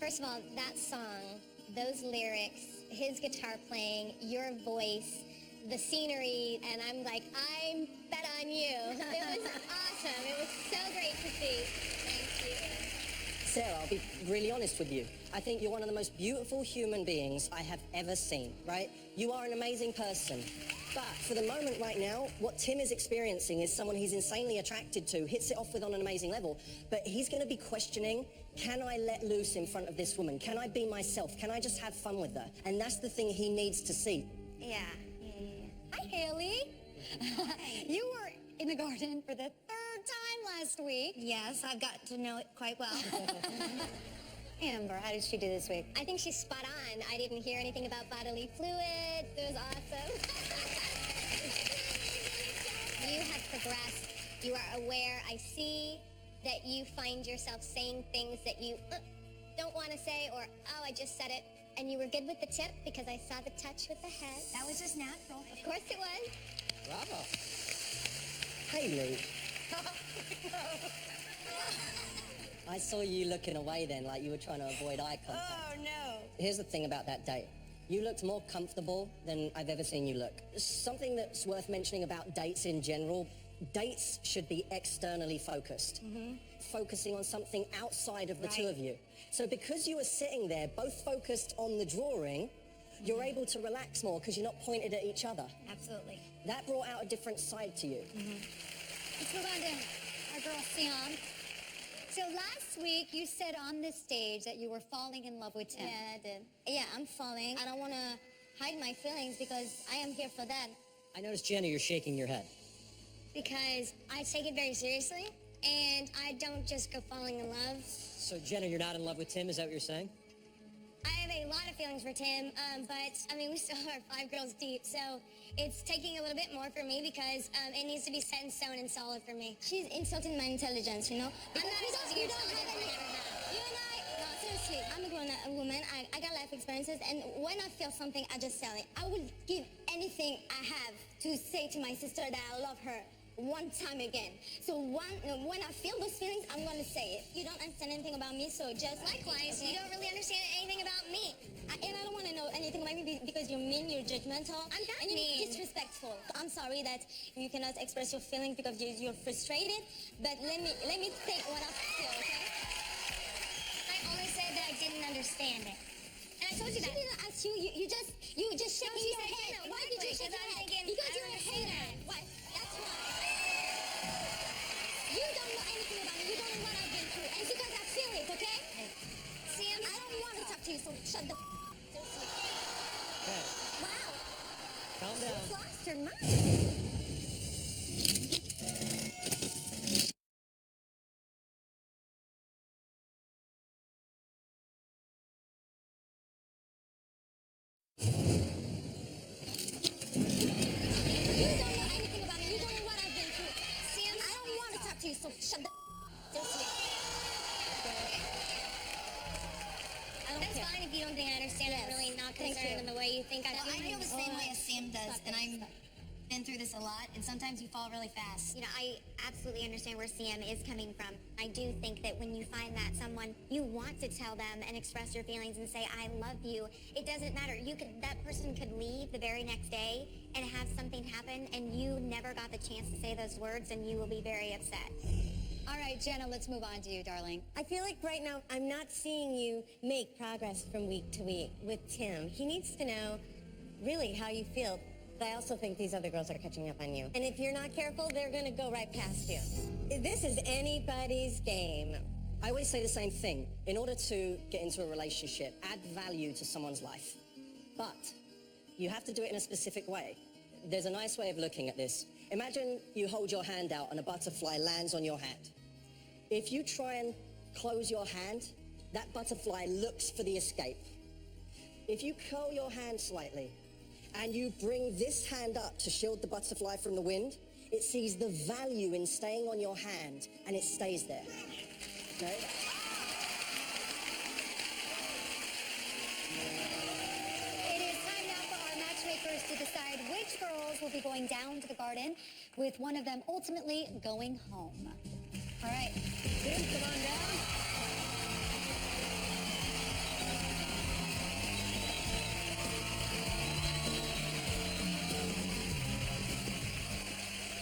First of all, that song, those lyrics, his guitar playing, your voice, the scenery, and I'm like, I'm bet on you. It was awesome. It was so great to see. Thank you. Sarah, I'll be really honest with you. I think you're one of the most beautiful human beings I have ever seen, right? You are an amazing person. But for the moment right now, what Tim is experiencing is someone he's insanely attracted to, hits it off with on an amazing level, but he's going to be questioning, can I let loose in front of this woman? Can I be myself? Can I just have fun with her? And that's the thing he needs to see. Yeah. Hi, Haley. You were in the garden for the third time last week. Yes, I've got to know it quite well. Amber, how did she do this week? I think she's spot on. I didn't hear anything about bodily fluids. It was awesome. You have progressed. You are aware. I see that you find yourself saying things that you don't want to say, or, oh, I just said it. And you were good with the tip because I saw the touch with the head. That was just natural. Of course it was. Bravo. Haley. I saw you looking away then, like you were trying to avoid eye contact. Oh, no. Here's the thing about that date. You looked more comfortable than I've ever seen you look. Something that's worth mentioning about dates in general, dates should be externally focused. Focusing on something outside of the two of you. So because you were sitting there, both focused on the drawing, you're able to relax more because you're not pointed at each other. Absolutely. That brought out a different side to you. Let's move on to our girl, Sion. So last week, you said on this stage that you were falling in love with Tim. Yeah, I did. Yeah, I'm falling. I don't want to hide my feelings because I am here for that. I noticed, Jenna, you're shaking your head. Because I take it very seriously, and I don't just go falling in love. So, Jenna, you're not in love with Tim? Is that what you're saying? I have a lot of feelings for Tim, but, I mean, we still are 5 girls deep, so it's taking a little bit more for me because it needs to be set in stone and solid for me. She's insulting my intelligence, you know? I'm not insulting your intelligence. You and I, no, seriously, I'm a grown woman. I got life experiences, and when I feel something, I just tell it. I would give anything I have to say to my sister that I love her one time again. So when I feel those feelings, I'm going to say it. You don't understand anything about me, so just likewise, you don't really understand anything about me. And I don't want to know anything about me because you're mean, you're judgmental, and you're disrespectful. I'm sorry that you cannot express your feelings because you're frustrated, but let me take what I feel, okay? I only said that I didn't understand it. And I told you that. She didn't ask you. You just shaking your head. Why did you shake your head? Because you're a hater. What? That's why. You don't know anything about me. You don't know what I've been down. Lost her mind. You don't know anything about me. You don't know what I've been through. Sam, I don't want to talk to you, so shut the just yet. That's fine if you don't think I understand. I'm really not concerned in the way you think I Well, feel. I feel the same way as Sam does, and I've been through this a lot, and sometimes you fall really fast. You know, I absolutely understand where Sam is coming from. I do think that when you find that someone, you want to tell them and express your feelings and say, I love you. It doesn't matter. That person could leave the very next day and have something happen, and you never got the chance to say those words, and you will be very upset. All right, Jenna, let's move on to you, darling. I feel like right now I'm not seeing you make progress from week to week with Tim. He needs to know really how you feel. But I also think these other girls are catching up on you. And if you're not careful, they're going to go right past you. This is anybody's game. I always say the same thing. In order to get into a relationship, add value to someone's life. But you have to do it in a specific way. There's a nice way of looking at this. Imagine you hold your hand out and a butterfly lands on your hand. If you try and close your hand, that butterfly looks for the escape. If you curl your hand slightly and you bring this hand up to shield the butterfly from the wind, it sees the value in staying on your hand and it stays there. Okay? It is time now for our matchmakers to decide which girls will be going down to the garden, with one of them ultimately going home. All right, Tim, come on down.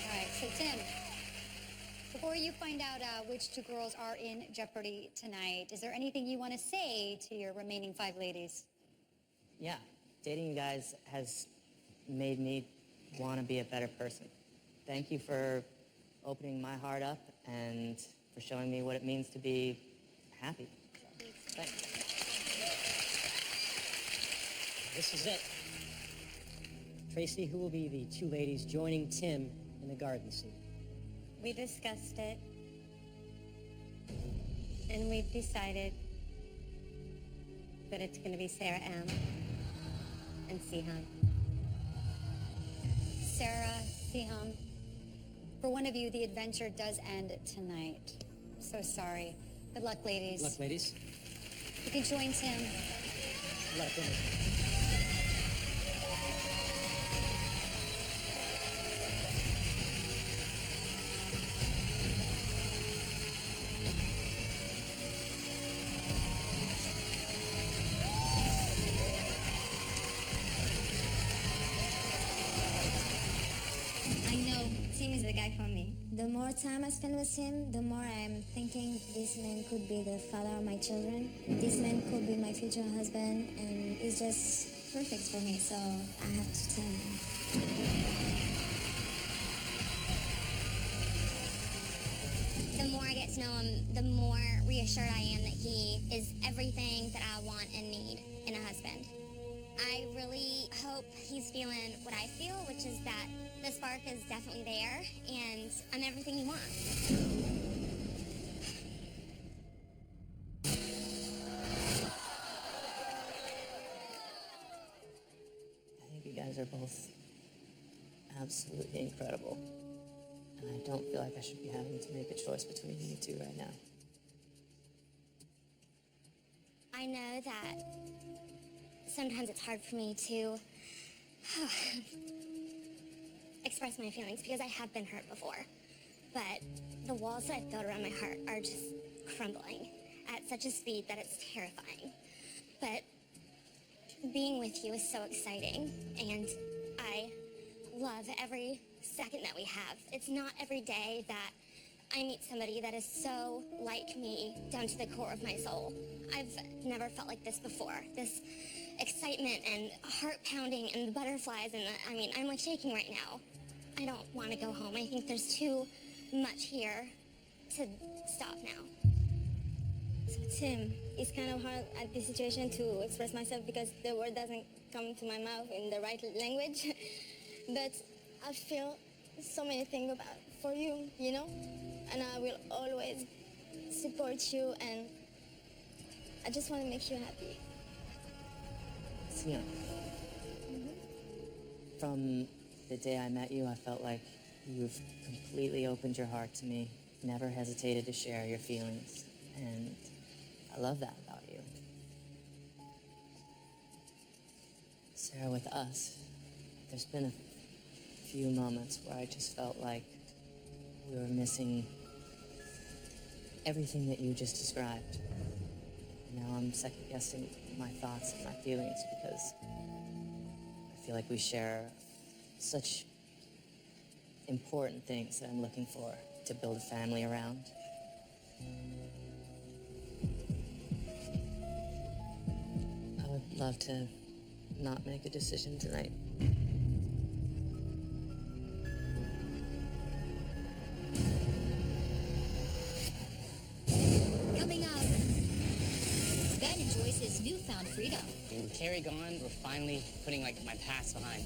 All right, so Tim, before you find out which two girls are in jeopardy tonight, is there anything you want to say to your remaining 5 ladies? Yeah, dating you guys has made me want to be a better person. Thank you for opening my heart up and for showing me what it means to be happy. So, thanks. This is it. Tracy, who will be the 2 ladies joining Tim in the garden scene? We discussed it. And we've decided that it's going to be Sarah M. and Sihan. Sarah, Siham, for one of you, the adventure does end tonight. I'm so sorry. Good luck, ladies. Good luck, ladies. You can join Tim. Good luck, ladies. I know Tim is the guy for me. The more time I spend with him, the more I'm thinking this man could be the father of my children. This man could be my future husband, and it's just perfect for me, so I have to tell him. The more I get to know him, the more reassured I am that he is everything that I want and need in a husband. I really hope he's feeling what I feel, which is that the spark is definitely there, and I'm everything he wants. I think you guys are both absolutely incredible. And I don't feel like I should be having to make a choice between you two right now. I know that sometimes it's hard for me to express my feelings because I have been hurt before. But the walls that I've built around my heart are just crumbling at such a speed that it's terrifying. But being with you is so exciting, and I love every second that we have. It's not every day that I meet somebody that is so like me down to the core of my soul. I've never felt like this before. This excitement and heart pounding and the butterflies and I'm like shaking right now. I don't want to go home. I think there's too much here to stop now. So Tim, it's kind of hard at this situation to express myself because the word doesn't come to my mouth in the right language. But I feel so many things about for you, you know? And I will always support you, and I just want to make you happy. Sienna, from the day I met you, I felt like you've completely opened your heart to me, never hesitated to share your feelings, and I love that about you. Sarah, with us, there's been a few moments where I just felt like we were missing everything that you just described. Now I'm second-guessing my thoughts and my feelings because I feel like we share such important things that I'm looking for to build a family around. I would love to not make a decision tonight. Coming up, Ben enjoys his newfound freedom. With Carrie gone, we're finally putting like my past behind.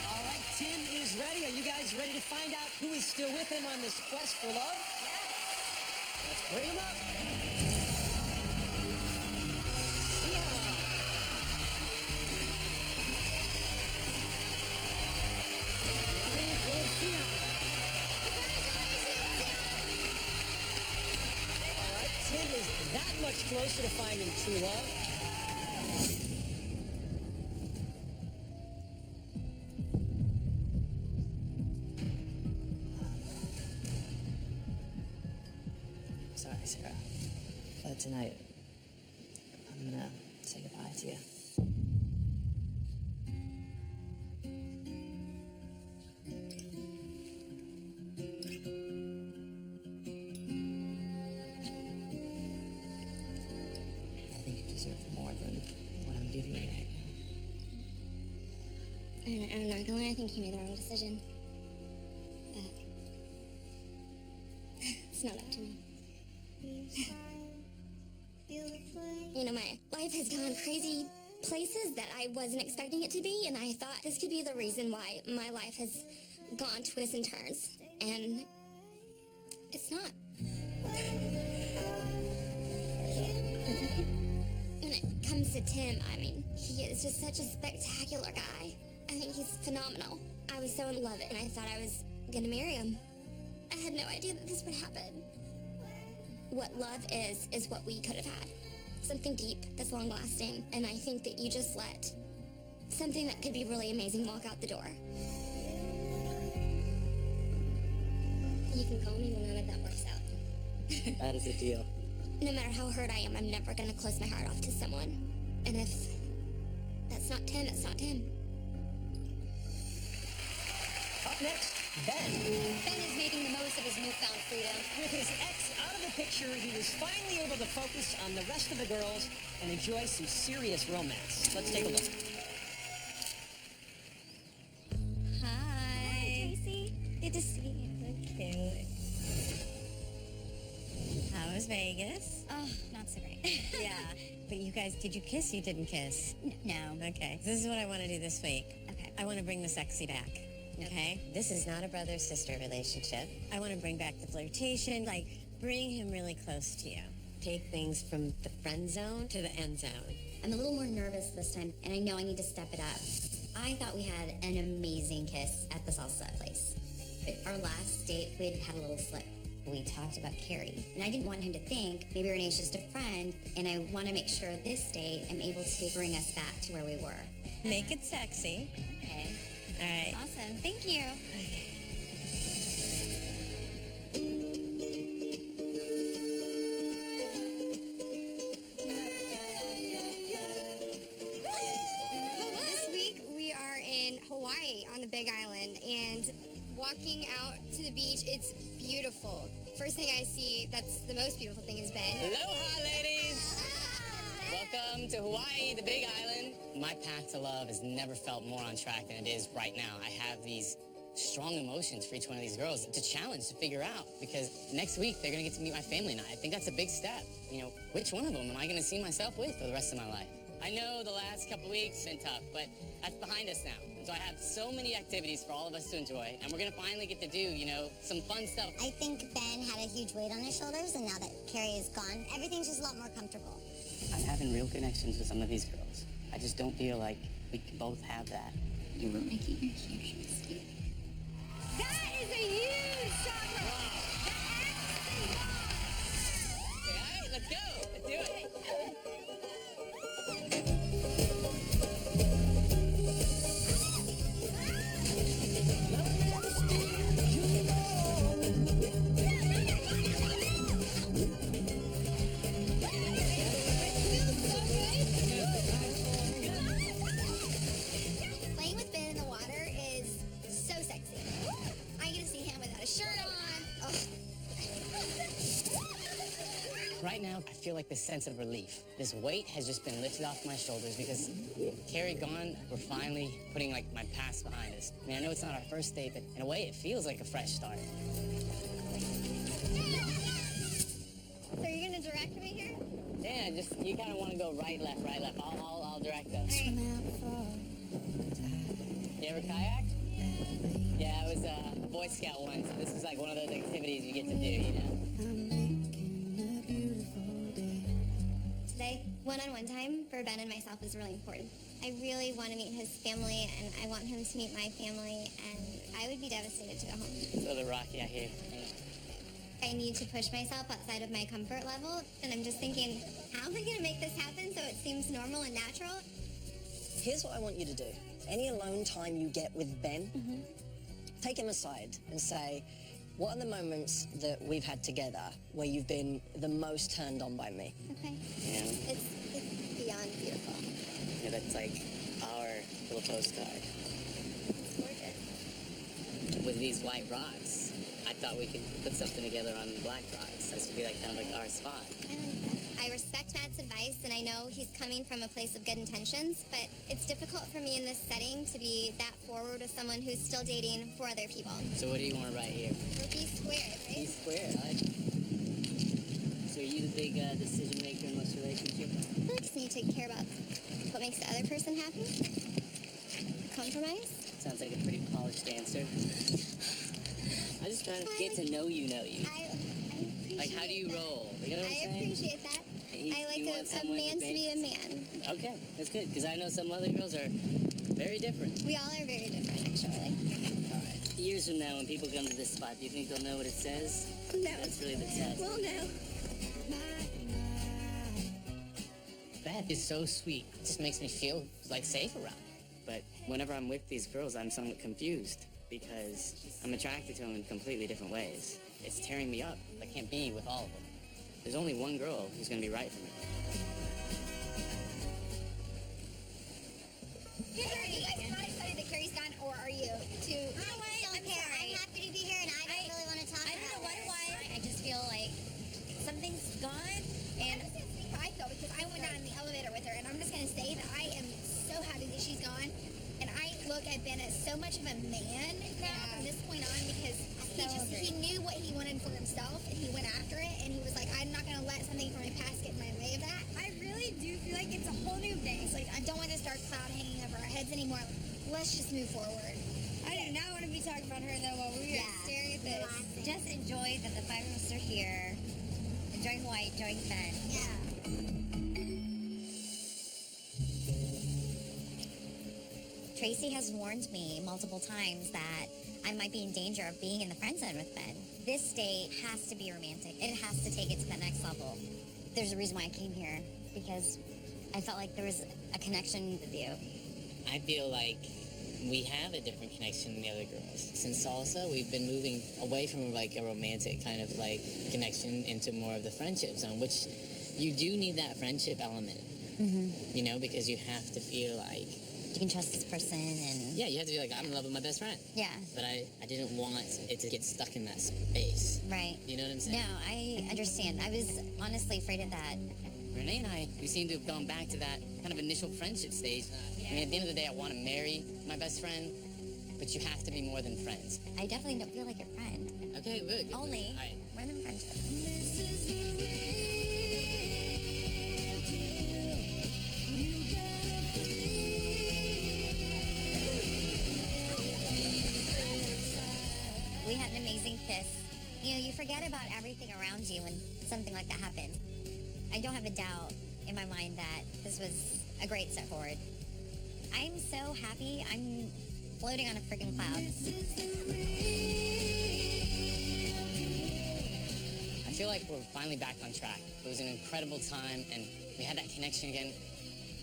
All right, Tim is ready. Are you guys ready to find out who is still with him on this quest for love? Let's bring him up. All right, Tim is that much closer to finding true love. Sorry, Sarah. But tonight, I'm gonna say goodbye to you. I think you deserve more than what I'm giving you right now. I'm not gonna lie, I think you made the wrong decision. But it's not up to me. You know, my life has gone crazy places that I wasn't expecting it to be, and I thought this could be the reason why my life has gone twists and turns. And it's not. When it comes to Tim, I mean, he is just such a spectacular guy. I think he's phenomenal. I was so in love, and I thought I was gonna marry him. I had no idea that this would happen. What love is what we could have had. Something deep that's long-lasting, and I think that you just let something that could be really amazing walk out the door. You can call me when none of that works out. That is a deal. No matter how hurt I am, I'm never gonna close my heart off to someone. And if that's not Tim, that's not Tim. Up next, Ben. Ben is making the most of his newfound freedom. With his ex out of the picture, he was finally able to focus on the rest of the girls and enjoy some serious romance. Let's take a look. Hi. Tracy. Good to see you. So cute. How was Vegas? Oh, not so great. Yeah. But you guys, did you kiss? You didn't kiss. No. Okay. This is what I want to do this week. Okay. I want to bring the sexy back. Okay? This is not a brother-sister relationship. I want to bring back the flirtation, like bring him really close to you. Take things from the friend zone to the end zone. I'm a little more nervous this time, and I know I need to step it up. I thought we had an amazing kiss at the salsa place. But our last date, we had a little slip. We talked about Carrie, and I didn't want him to think maybe Renee's just a friend, and I want to make sure this date I'm able to bring us back to where we were. Make it sexy. Okay. All right. Awesome. Thank you. This week we are in Hawaii on the Big Island, and walking out to the beach, it's beautiful. First thing I see, that's the most beautiful thing, is Ben. Aloha, ladies! Welcome Welcome to Hawaii, the big island. My path to love has never felt more on track than it is right now. I have these strong emotions for each one of these girls to challenge, to figure out, because next week they're gonna get to meet my family, and I think that's a big step. You know, which one of them am I gonna see myself with for the rest of my life? I know the last couple weeks have been tough, but that's behind us now. So I have so many activities for all of us to enjoy, and we're gonna finally get to do, you know, some fun stuff. I think Ben had a huge weight on his shoulders, and now that Carrie is gone, everything's just a lot more comfortable. I'm having real connections with some of these girls. I just don't feel like we can both have that. You were making your huge mistake. That is a huge shot. All right, let's go. Let's do it. Playing with Ben in the water is so sexy. I get to see him without a shirt on. Oh. Right now, I feel like this sense of relief. This weight has just been lifted off my shoulders because Carrie gone, we're finally putting like my past behind us. I mean, I know it's not our first date, but in a way it feels like a fresh start. So you're gonna direct me here? Yeah, just, you kind of want to go right, left. I'll direct us. You ever kayak? Yeah, I was a Boy Scout once. This is like one of those activities you get to do, you know? Today, one-on-one time for Ben and myself is really important. I really want to meet his family, and I want him to meet my family, and I would be devastated to go home. It's a little rocky out here. I need to push myself outside of my comfort level, and I'm just thinking, how am I going to make this happen so it seems normal and natural? Here's what I want you to do. Any alone time you get with Ben, take him aside and say, what are the moments that we've had together where you've been the most turned on by me? Okay. Yeah. It's beyond beautiful. Yeah, that's like our little postcard. It's gorgeous. With these white rocks, I thought we could put something together on black rocks. This would be like kind of like our spot. I respect Matt's advice, and I know he's coming from a place of good intentions, but it's difficult for me in this setting to be that forward with someone who's still dating four other people. So what do you want to write here? We're be squared, right? Be square, I like it. So are you the big decision maker in this relationship? I just need to care about what makes the other person happy. Compromise. Sounds like a pretty polished answer. I'm just trying to get to know you. I Like, how do you roll? You know what I'm I saying? appreciate that. I like you want a someone man to that be a makes- man. Okay, that's good, because I know some other girls are very different. We all are very different, actually. All right. Years from now, when people come to this spot, do you think they'll know what it says? No. That's really the test. Well, no. Beth is so sweet. It just makes me feel like safe around her. But whenever I'm with these girls, I'm somewhat confused because I'm attracted to them in completely different ways. It's tearing me up. I can't be with all of them. There's only one girl who's gonna be right for me. Are you guys not excited that Carrie's gone, or are you? I'm happy to be here, and I don't really want to talk about it. I just feel like something's gone, And I'm just gonna speak how I feel because I went down in the elevator with her, and I'm just gonna say that I am so happy that she's gone. And I look at Ben as so much of a man now from this point on because he knew what he wanted for himself, and he went after it, and he was like, I'm not gonna let something from my past get in my way of that. I really do feel like it's a whole new day. It's like I don't want this dark cloud hanging over our heads anymore. Let's just move forward. I do not want to be talking about her though while we are staring at this. Just enjoy that the five of us are here. Enjoying White, enjoying Ben. Yeah. Tracy has warned me multiple times that I might be in danger of being in the friend zone with Ben. This date has to be romantic. It has to take it to the next level. There's a reason why I came here, because I felt like there was a connection with you. I feel like we have a different connection than the other girls. Since salsa, we've been moving away from like a romantic kind of like connection into more of the friendship zone, which you do need that friendship element, you know, because you have to feel like You can trust this person and... yeah, you have to be like, I'm in love with my best friend. Yeah. But I didn't want it to get stuck in that space. Right. You know what I'm saying? No, I understand. I was honestly afraid of that. Renee and I, we seem to have gone back to that kind of initial friendship stage. I mean, at the end of the day, I want to marry my best friend, but you have to be more than friends. I definitely don't feel like your friend. Okay, good. Only All right. more than friendship. We had an amazing kiss. You know, you forget about everything around you when something like that happens. I don't have a doubt in my mind that this was a great step forward. I'm so happy. I'm floating on a freaking cloud. I feel like we're finally back on track. It was an incredible time, and we had that connection again.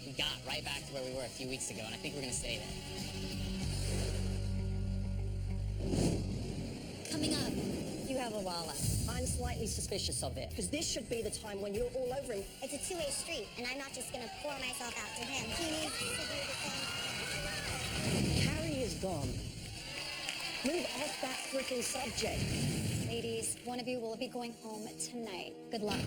We got right back to where we were a few weeks ago, and I think we're going to stay there. Coming up, you have a wall up. I'm slightly suspicious of it, because this should be the time when you're all over him. It's a two-way street, and I'm not just gonna pour myself out to him. He needs to do the same. Carrie is gone. Move off that freaking subject. Ladies, one of you will be going home tonight. Good luck.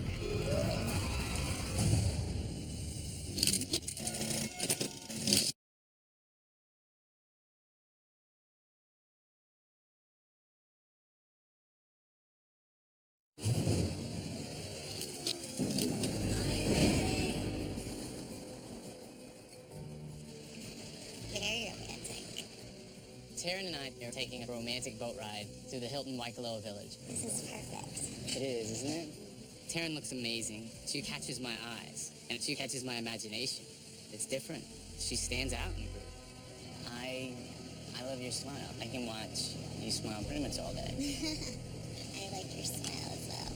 Very romantic. Taryn and I are taking a romantic boat ride through the Hilton Waikoloa Village. This is perfect. It is, isn't it? Taryn looks amazing. She catches my eyes, and she catches my imagination. It's different. She stands out in the group. I love your smile. I can watch you smile pretty much all day. I like your smile as well.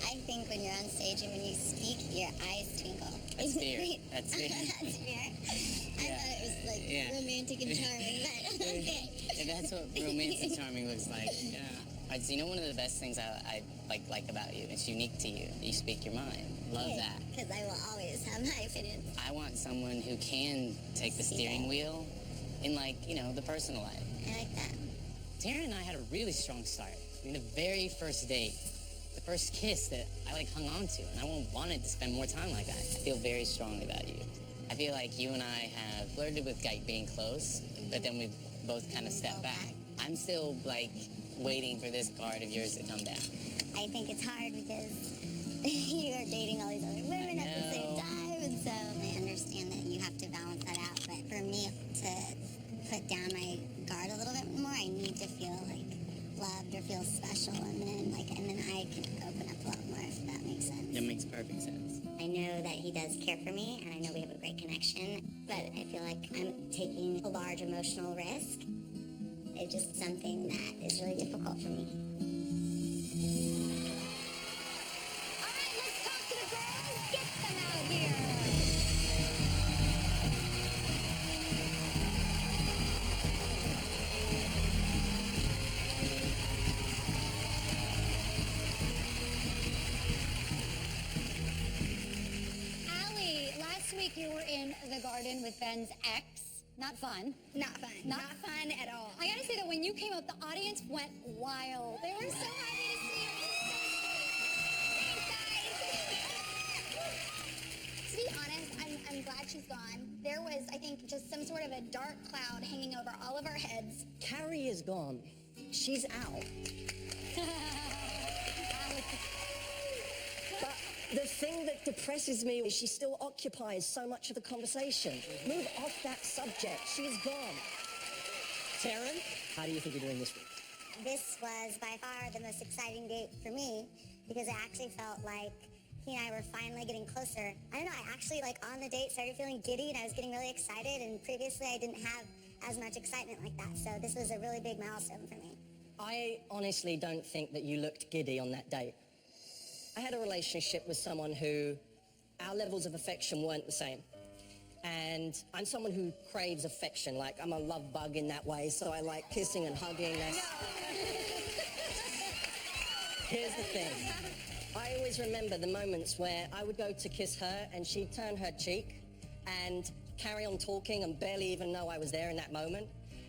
I think when you're on stage and when you speak, your eyes twinkle. That's fear. That's fear. That's fear. I thought it was like romantic and charming, but okay. Yeah, that's what romantic charming looks like. Yeah. All right, so you know one of the best things I like about you, it's unique to you. You speak your mind. Love that. Because I will always have my opinion. I want someone who can take the steering wheel in, like, you know, the personal life. I like that. Taryn and I had a really strong start. I mean, the very first date, the first kiss that I, like, hung on to, and I wanted to spend more time like that. I feel very strongly about you. I feel like you and I have flirted with, like, being close, but then we've both kind of stepped back. I'm still, like, waiting for this card of yours to come down. I think it's hard because you are dating all these other women at the same time, and so I understand that you have to balance that out. But for me to put down my guard a little bit more, I need to feel like loved or feel special, and then I can open up a lot more, if that makes sense. That makes perfect sense. I know that he does care for me, and I know we have a great connection, but I feel like I'm taking a large emotional risk. It's just something that is really difficult for me. All right, let's talk to the girls. Get them out here. Allie, last week you were in the garden with Ben's ex. Not fun. Not fun. Not fun at all. I gotta say that when you came up, the audience went wild. They were so happy to see you. To be honest, I'm glad she's gone. There was, I think, just some sort of a dark cloud hanging over all of our heads. Carrie is gone. She's out. But the thing that depresses me is she still occupies so much of the conversation. Move off that subject. She's gone. Taryn, how do you think you're doing this week? This was by far the most exciting date for me because it actually felt like he and I were finally getting closer. I don't know, I actually, like, on the date started feeling giddy and I was getting really excited, and previously I didn't have as much excitement like that, so this was a really big milestone for me. I honestly don't think that you looked giddy on that date. I had a relationship with someone who our levels of affection weren't the same. And I'm someone who craves affection. Like, I'm a love bug in that way, so I like kissing and hugging. Here's the thing. I always remember the moments where I would go to kiss her and she'd turn her cheek and carry on talking and barely even know I was there in that moment.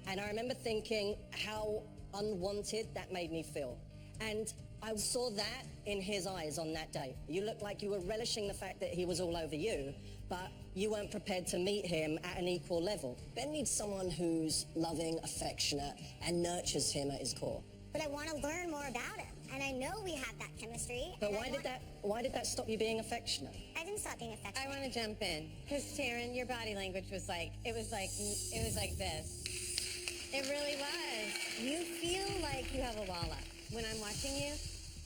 And I remember thinking how unwanted that made me feel. And I saw that in his eyes on that day. You looked like you were relishing the fact that he was all over you, but you weren't prepared to meet him at an equal level. Ben needs someone who's loving, affectionate, and nurtures him at his core. But I want to learn more about him, and I know we have that chemistry. But why did that stop you being affectionate? I didn't stop being affectionate. I want to jump in, because Taryn, your body language was like, it was like this. It really was. You feel like you have a wall up when I'm watching you.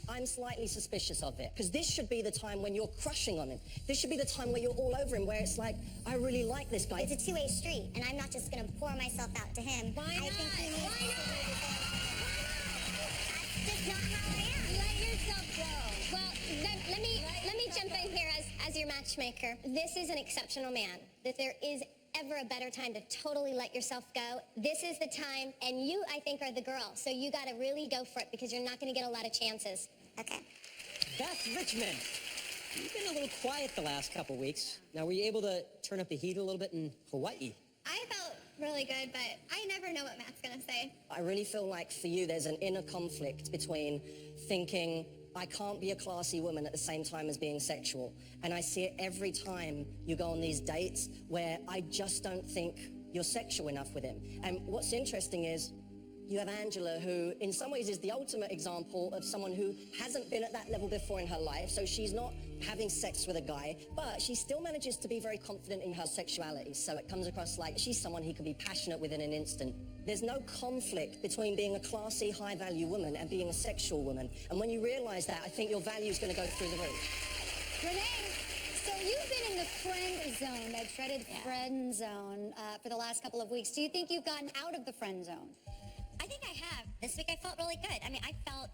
I'm slightly suspicious of it, because this should be the time when you're crushing on him. This should be the time where you're all over him, where it's like, I really like this guy. It's a two-way street, and I'm not just going to pour myself out to him. Why not? I think he needs Why not? That's just not how I am. Let yourself go. Well, let me jump in here as your matchmaker. This is an exceptional man. That there is ever a better time to totally let yourself go. This is the time, and you, I think, are the girl. So you got to really go for it, because you're not going to get a lot of chances. Okay. Beth Richmond, you've been a little quiet the last couple weeks. Now, were you able to turn up the heat a little bit in Hawaii? I felt really good, but I never know what Matt's going to say. I really feel like for you, there's an inner conflict between thinking, I can't be a classy woman at the same time as being sexual. And I see it every time you go on these dates where I just don't think you're sexual enough with him. And what's interesting is you have Angela, who in some ways is the ultimate example of someone who hasn't been at that level before in her life. So she's not having sex with a guy, but she still manages to be very confident in her sexuality. So it comes across like she's someone he could be passionate with in an instant. There's no conflict between being a classy, high-value woman and being a sexual woman. And when you realize that, I think your value is going to go through the roof. Renee, so you've been in the friend zone, that dreaded friend zone, for the last couple of weeks. Do you think you've gotten out of the friend zone? I think I have. This week I felt really good. I mean, I felt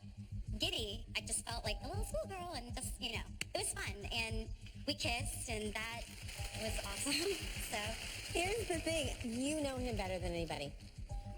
giddy. I just felt like a little schoolgirl, and just, you know, it was fun. And we kissed, and that was awesome. So Here's the thing. You know him better than anybody.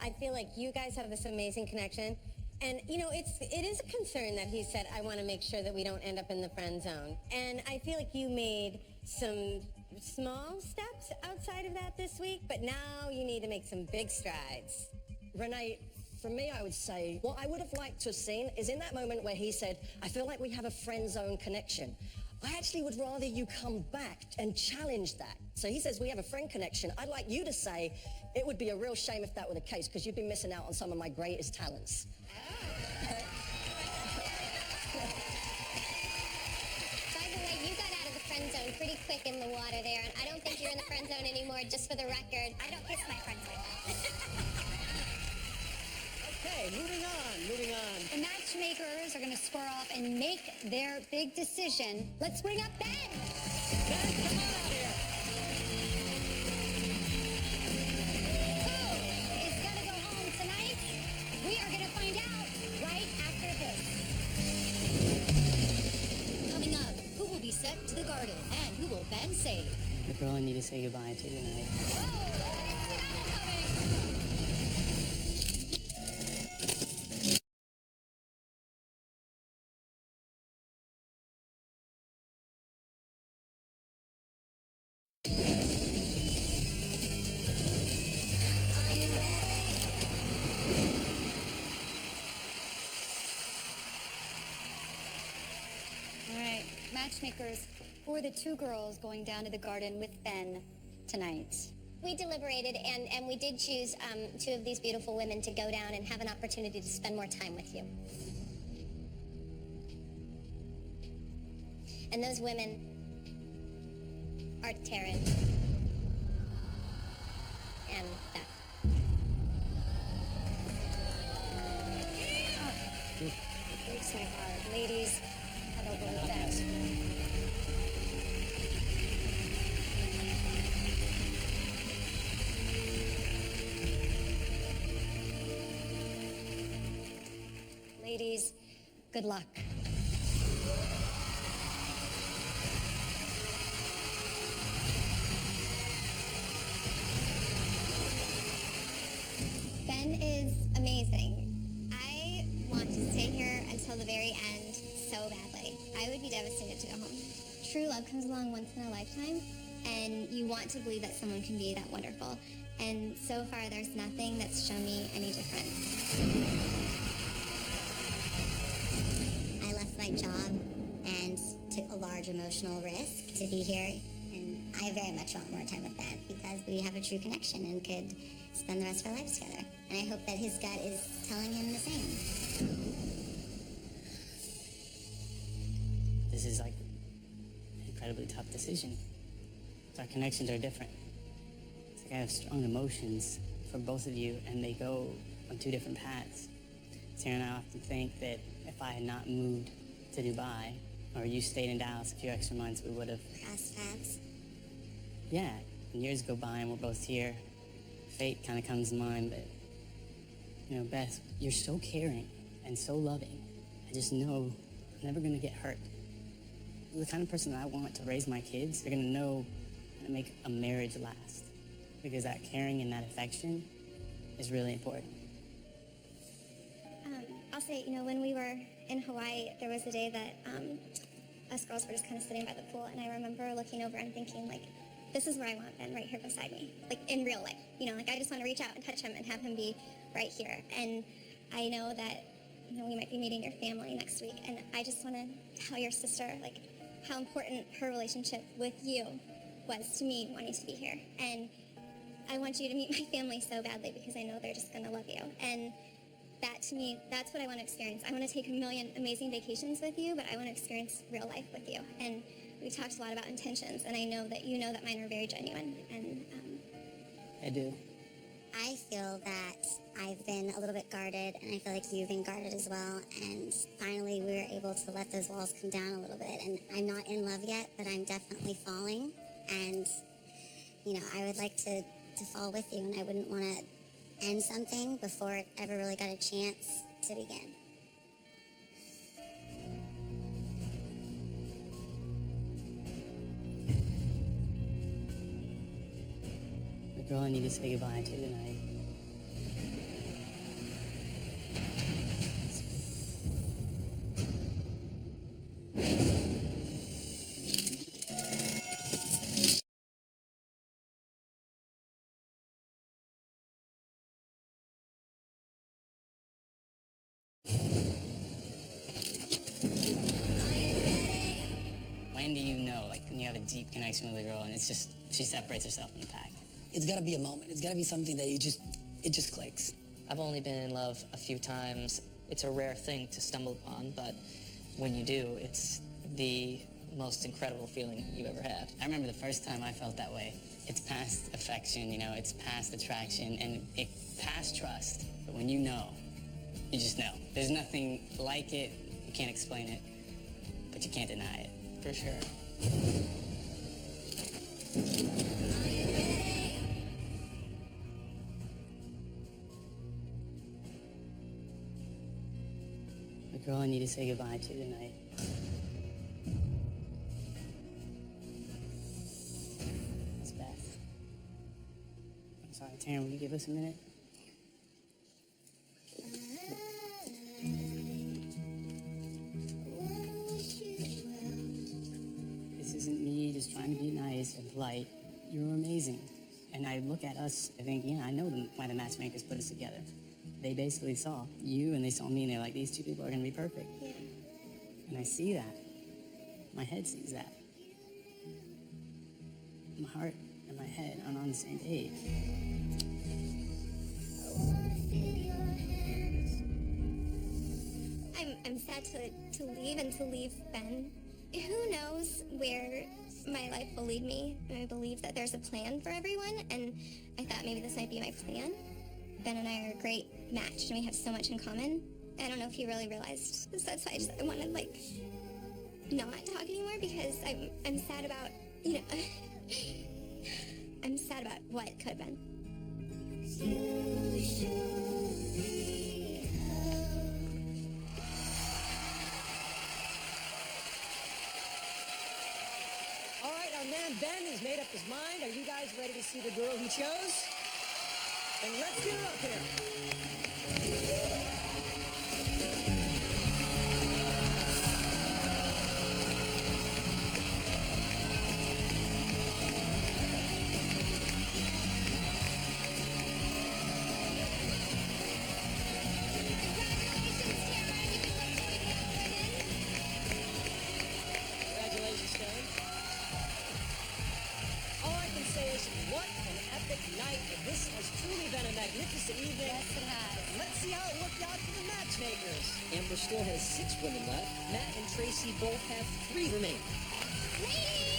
I feel like you guys have this amazing connection. And, you know, it is a concern that he said, I want to make sure that we don't end up in the friend zone. And I feel like you made some small steps outside of that this week, but now you need to make some big strides. Renee, for me, I would say what I would have liked to have seen is in that moment where he said, I feel like we have a friend zone connection. I actually would rather you come back and challenge that. So he says we have a friend connection. I'd like you to say it would be a real shame if that were the case, because you've been missing out on some of my greatest talents. By the way, you got out of the friend zone pretty quick in the water there, and I don't think you're in the friend zone anymore, just for the record. I don't kiss my friends like that. Okay, moving on. The matchmakers are going to square off and make their big decision. Let's bring up Ben. Ben, come on out here. Who is going to go home tonight? We are going to find out right after this. Coming up, who will be sent to the garden and who will Ben save? The girl I need to say goodbye to tonight. All right, matchmakers, who are the two girls going down to the garden with Ben tonight? We deliberated, and we did choose two of these beautiful women to go down and have an opportunity to spend more time with you. And those women are Taryn and Beth. Breaks my heart. Ladies, I don't believe that. Ladies, good luck. Ben is amazing. I want to stay here until the very end so badly. I would be devastated to go home. True love comes along once in a lifetime, and you want to believe that someone can be that wonderful. And so far, there's nothing that's shown me any difference. my job and took a large emotional risk to be here. And I very much want more time with Ben because we have a true connection and could spend the rest of our lives together. And I hope that his gut is telling him the same. This is like an incredibly tough decision. Our connections are different. It's like I have strong emotions for both of you, and they go on two different paths. Sarah and I often think that if I had not moved to Dubai, or you stayed in Dallas a few extra months, we would have... Crossed paths. Yeah, and years go by and we're both here. Fate kind of comes to mind, but, you know, Beth, you're so caring and so loving. I just know I'm never gonna get hurt. You're the kind of person that I want to raise my kids. They're gonna know how to make a marriage last. Because that caring and that affection is really important. I'll say, you know, when we were in Hawaii, there was a day that us girls were just kind of sitting by the pool, and I remember looking over and thinking, like, this is where I want Ben, right here beside me, like in real life. You know, like I just want to reach out and touch him and have him be right here. And I know that, you know, we might be meeting your family next week, and I just want to tell your sister, like, how important her relationship with you was to me wanting to be here. And I want you to meet my family so badly because I know they're just going to love you. And that, to me, that's what I want to experience. I want to take a million amazing vacations with you, but I want to experience real life with you. And we talked a lot about intentions, and I know that you know that mine are very genuine. And I do. I feel that I've been a little bit guarded, and I feel like you've been guarded as well. And finally, we were able to let those walls come down a little bit. And I'm not in love yet, but I'm definitely falling. And, you know, I would like to fall with you, and I wouldn't want to end something before it ever really got a chance to begin. The girl I need to say goodbye to tonight. When do you know, like, when you have a deep connection with a girl and it's just, she separates herself from the pack? It's gotta be a moment. It's gotta be something that it just clicks. I've only been in love a few times. It's a rare thing to stumble upon, but when you do, it's the most incredible feeling you've ever had. I remember the first time I felt that way. It's past affection, you know, it's past attraction, and it's past trust. But when you know, you just know. There's nothing like it, you can't explain it, but you can't deny it. For sure. The girl I need to say goodbye to tonight. It's Beth. I'm sorry, Taryn, will you give us a minute? This isn't me just trying to be nice and polite. You're amazing. And I look at us, I think, yeah, I know why the matchmakers put us together. They basically saw you and they saw me and they're like, these two people are gonna be perfect. yeah. And I see that. My head sees that. My heart and my head are on the same page. I'm sad to leave and to leave Ben. Who knows where my life will lead me? And I believe that there's a plan for everyone, and I thought maybe this might be my plan. Ben and I are a great match, and we have so much in common. I don't know if you really realized. So that's why I want to, like, not talk anymore, because I'm sad about, you know, I'm sad about what could have been. All right, our man Ben has made up his mind. Are you guys ready to see the girl he chose? Then let's get her up here. this evening. Yes, it has. Let's see how it worked out for the matchmakers. Amber still has 6 women left. Matt and Tracy both have 3 remaining. Ladies!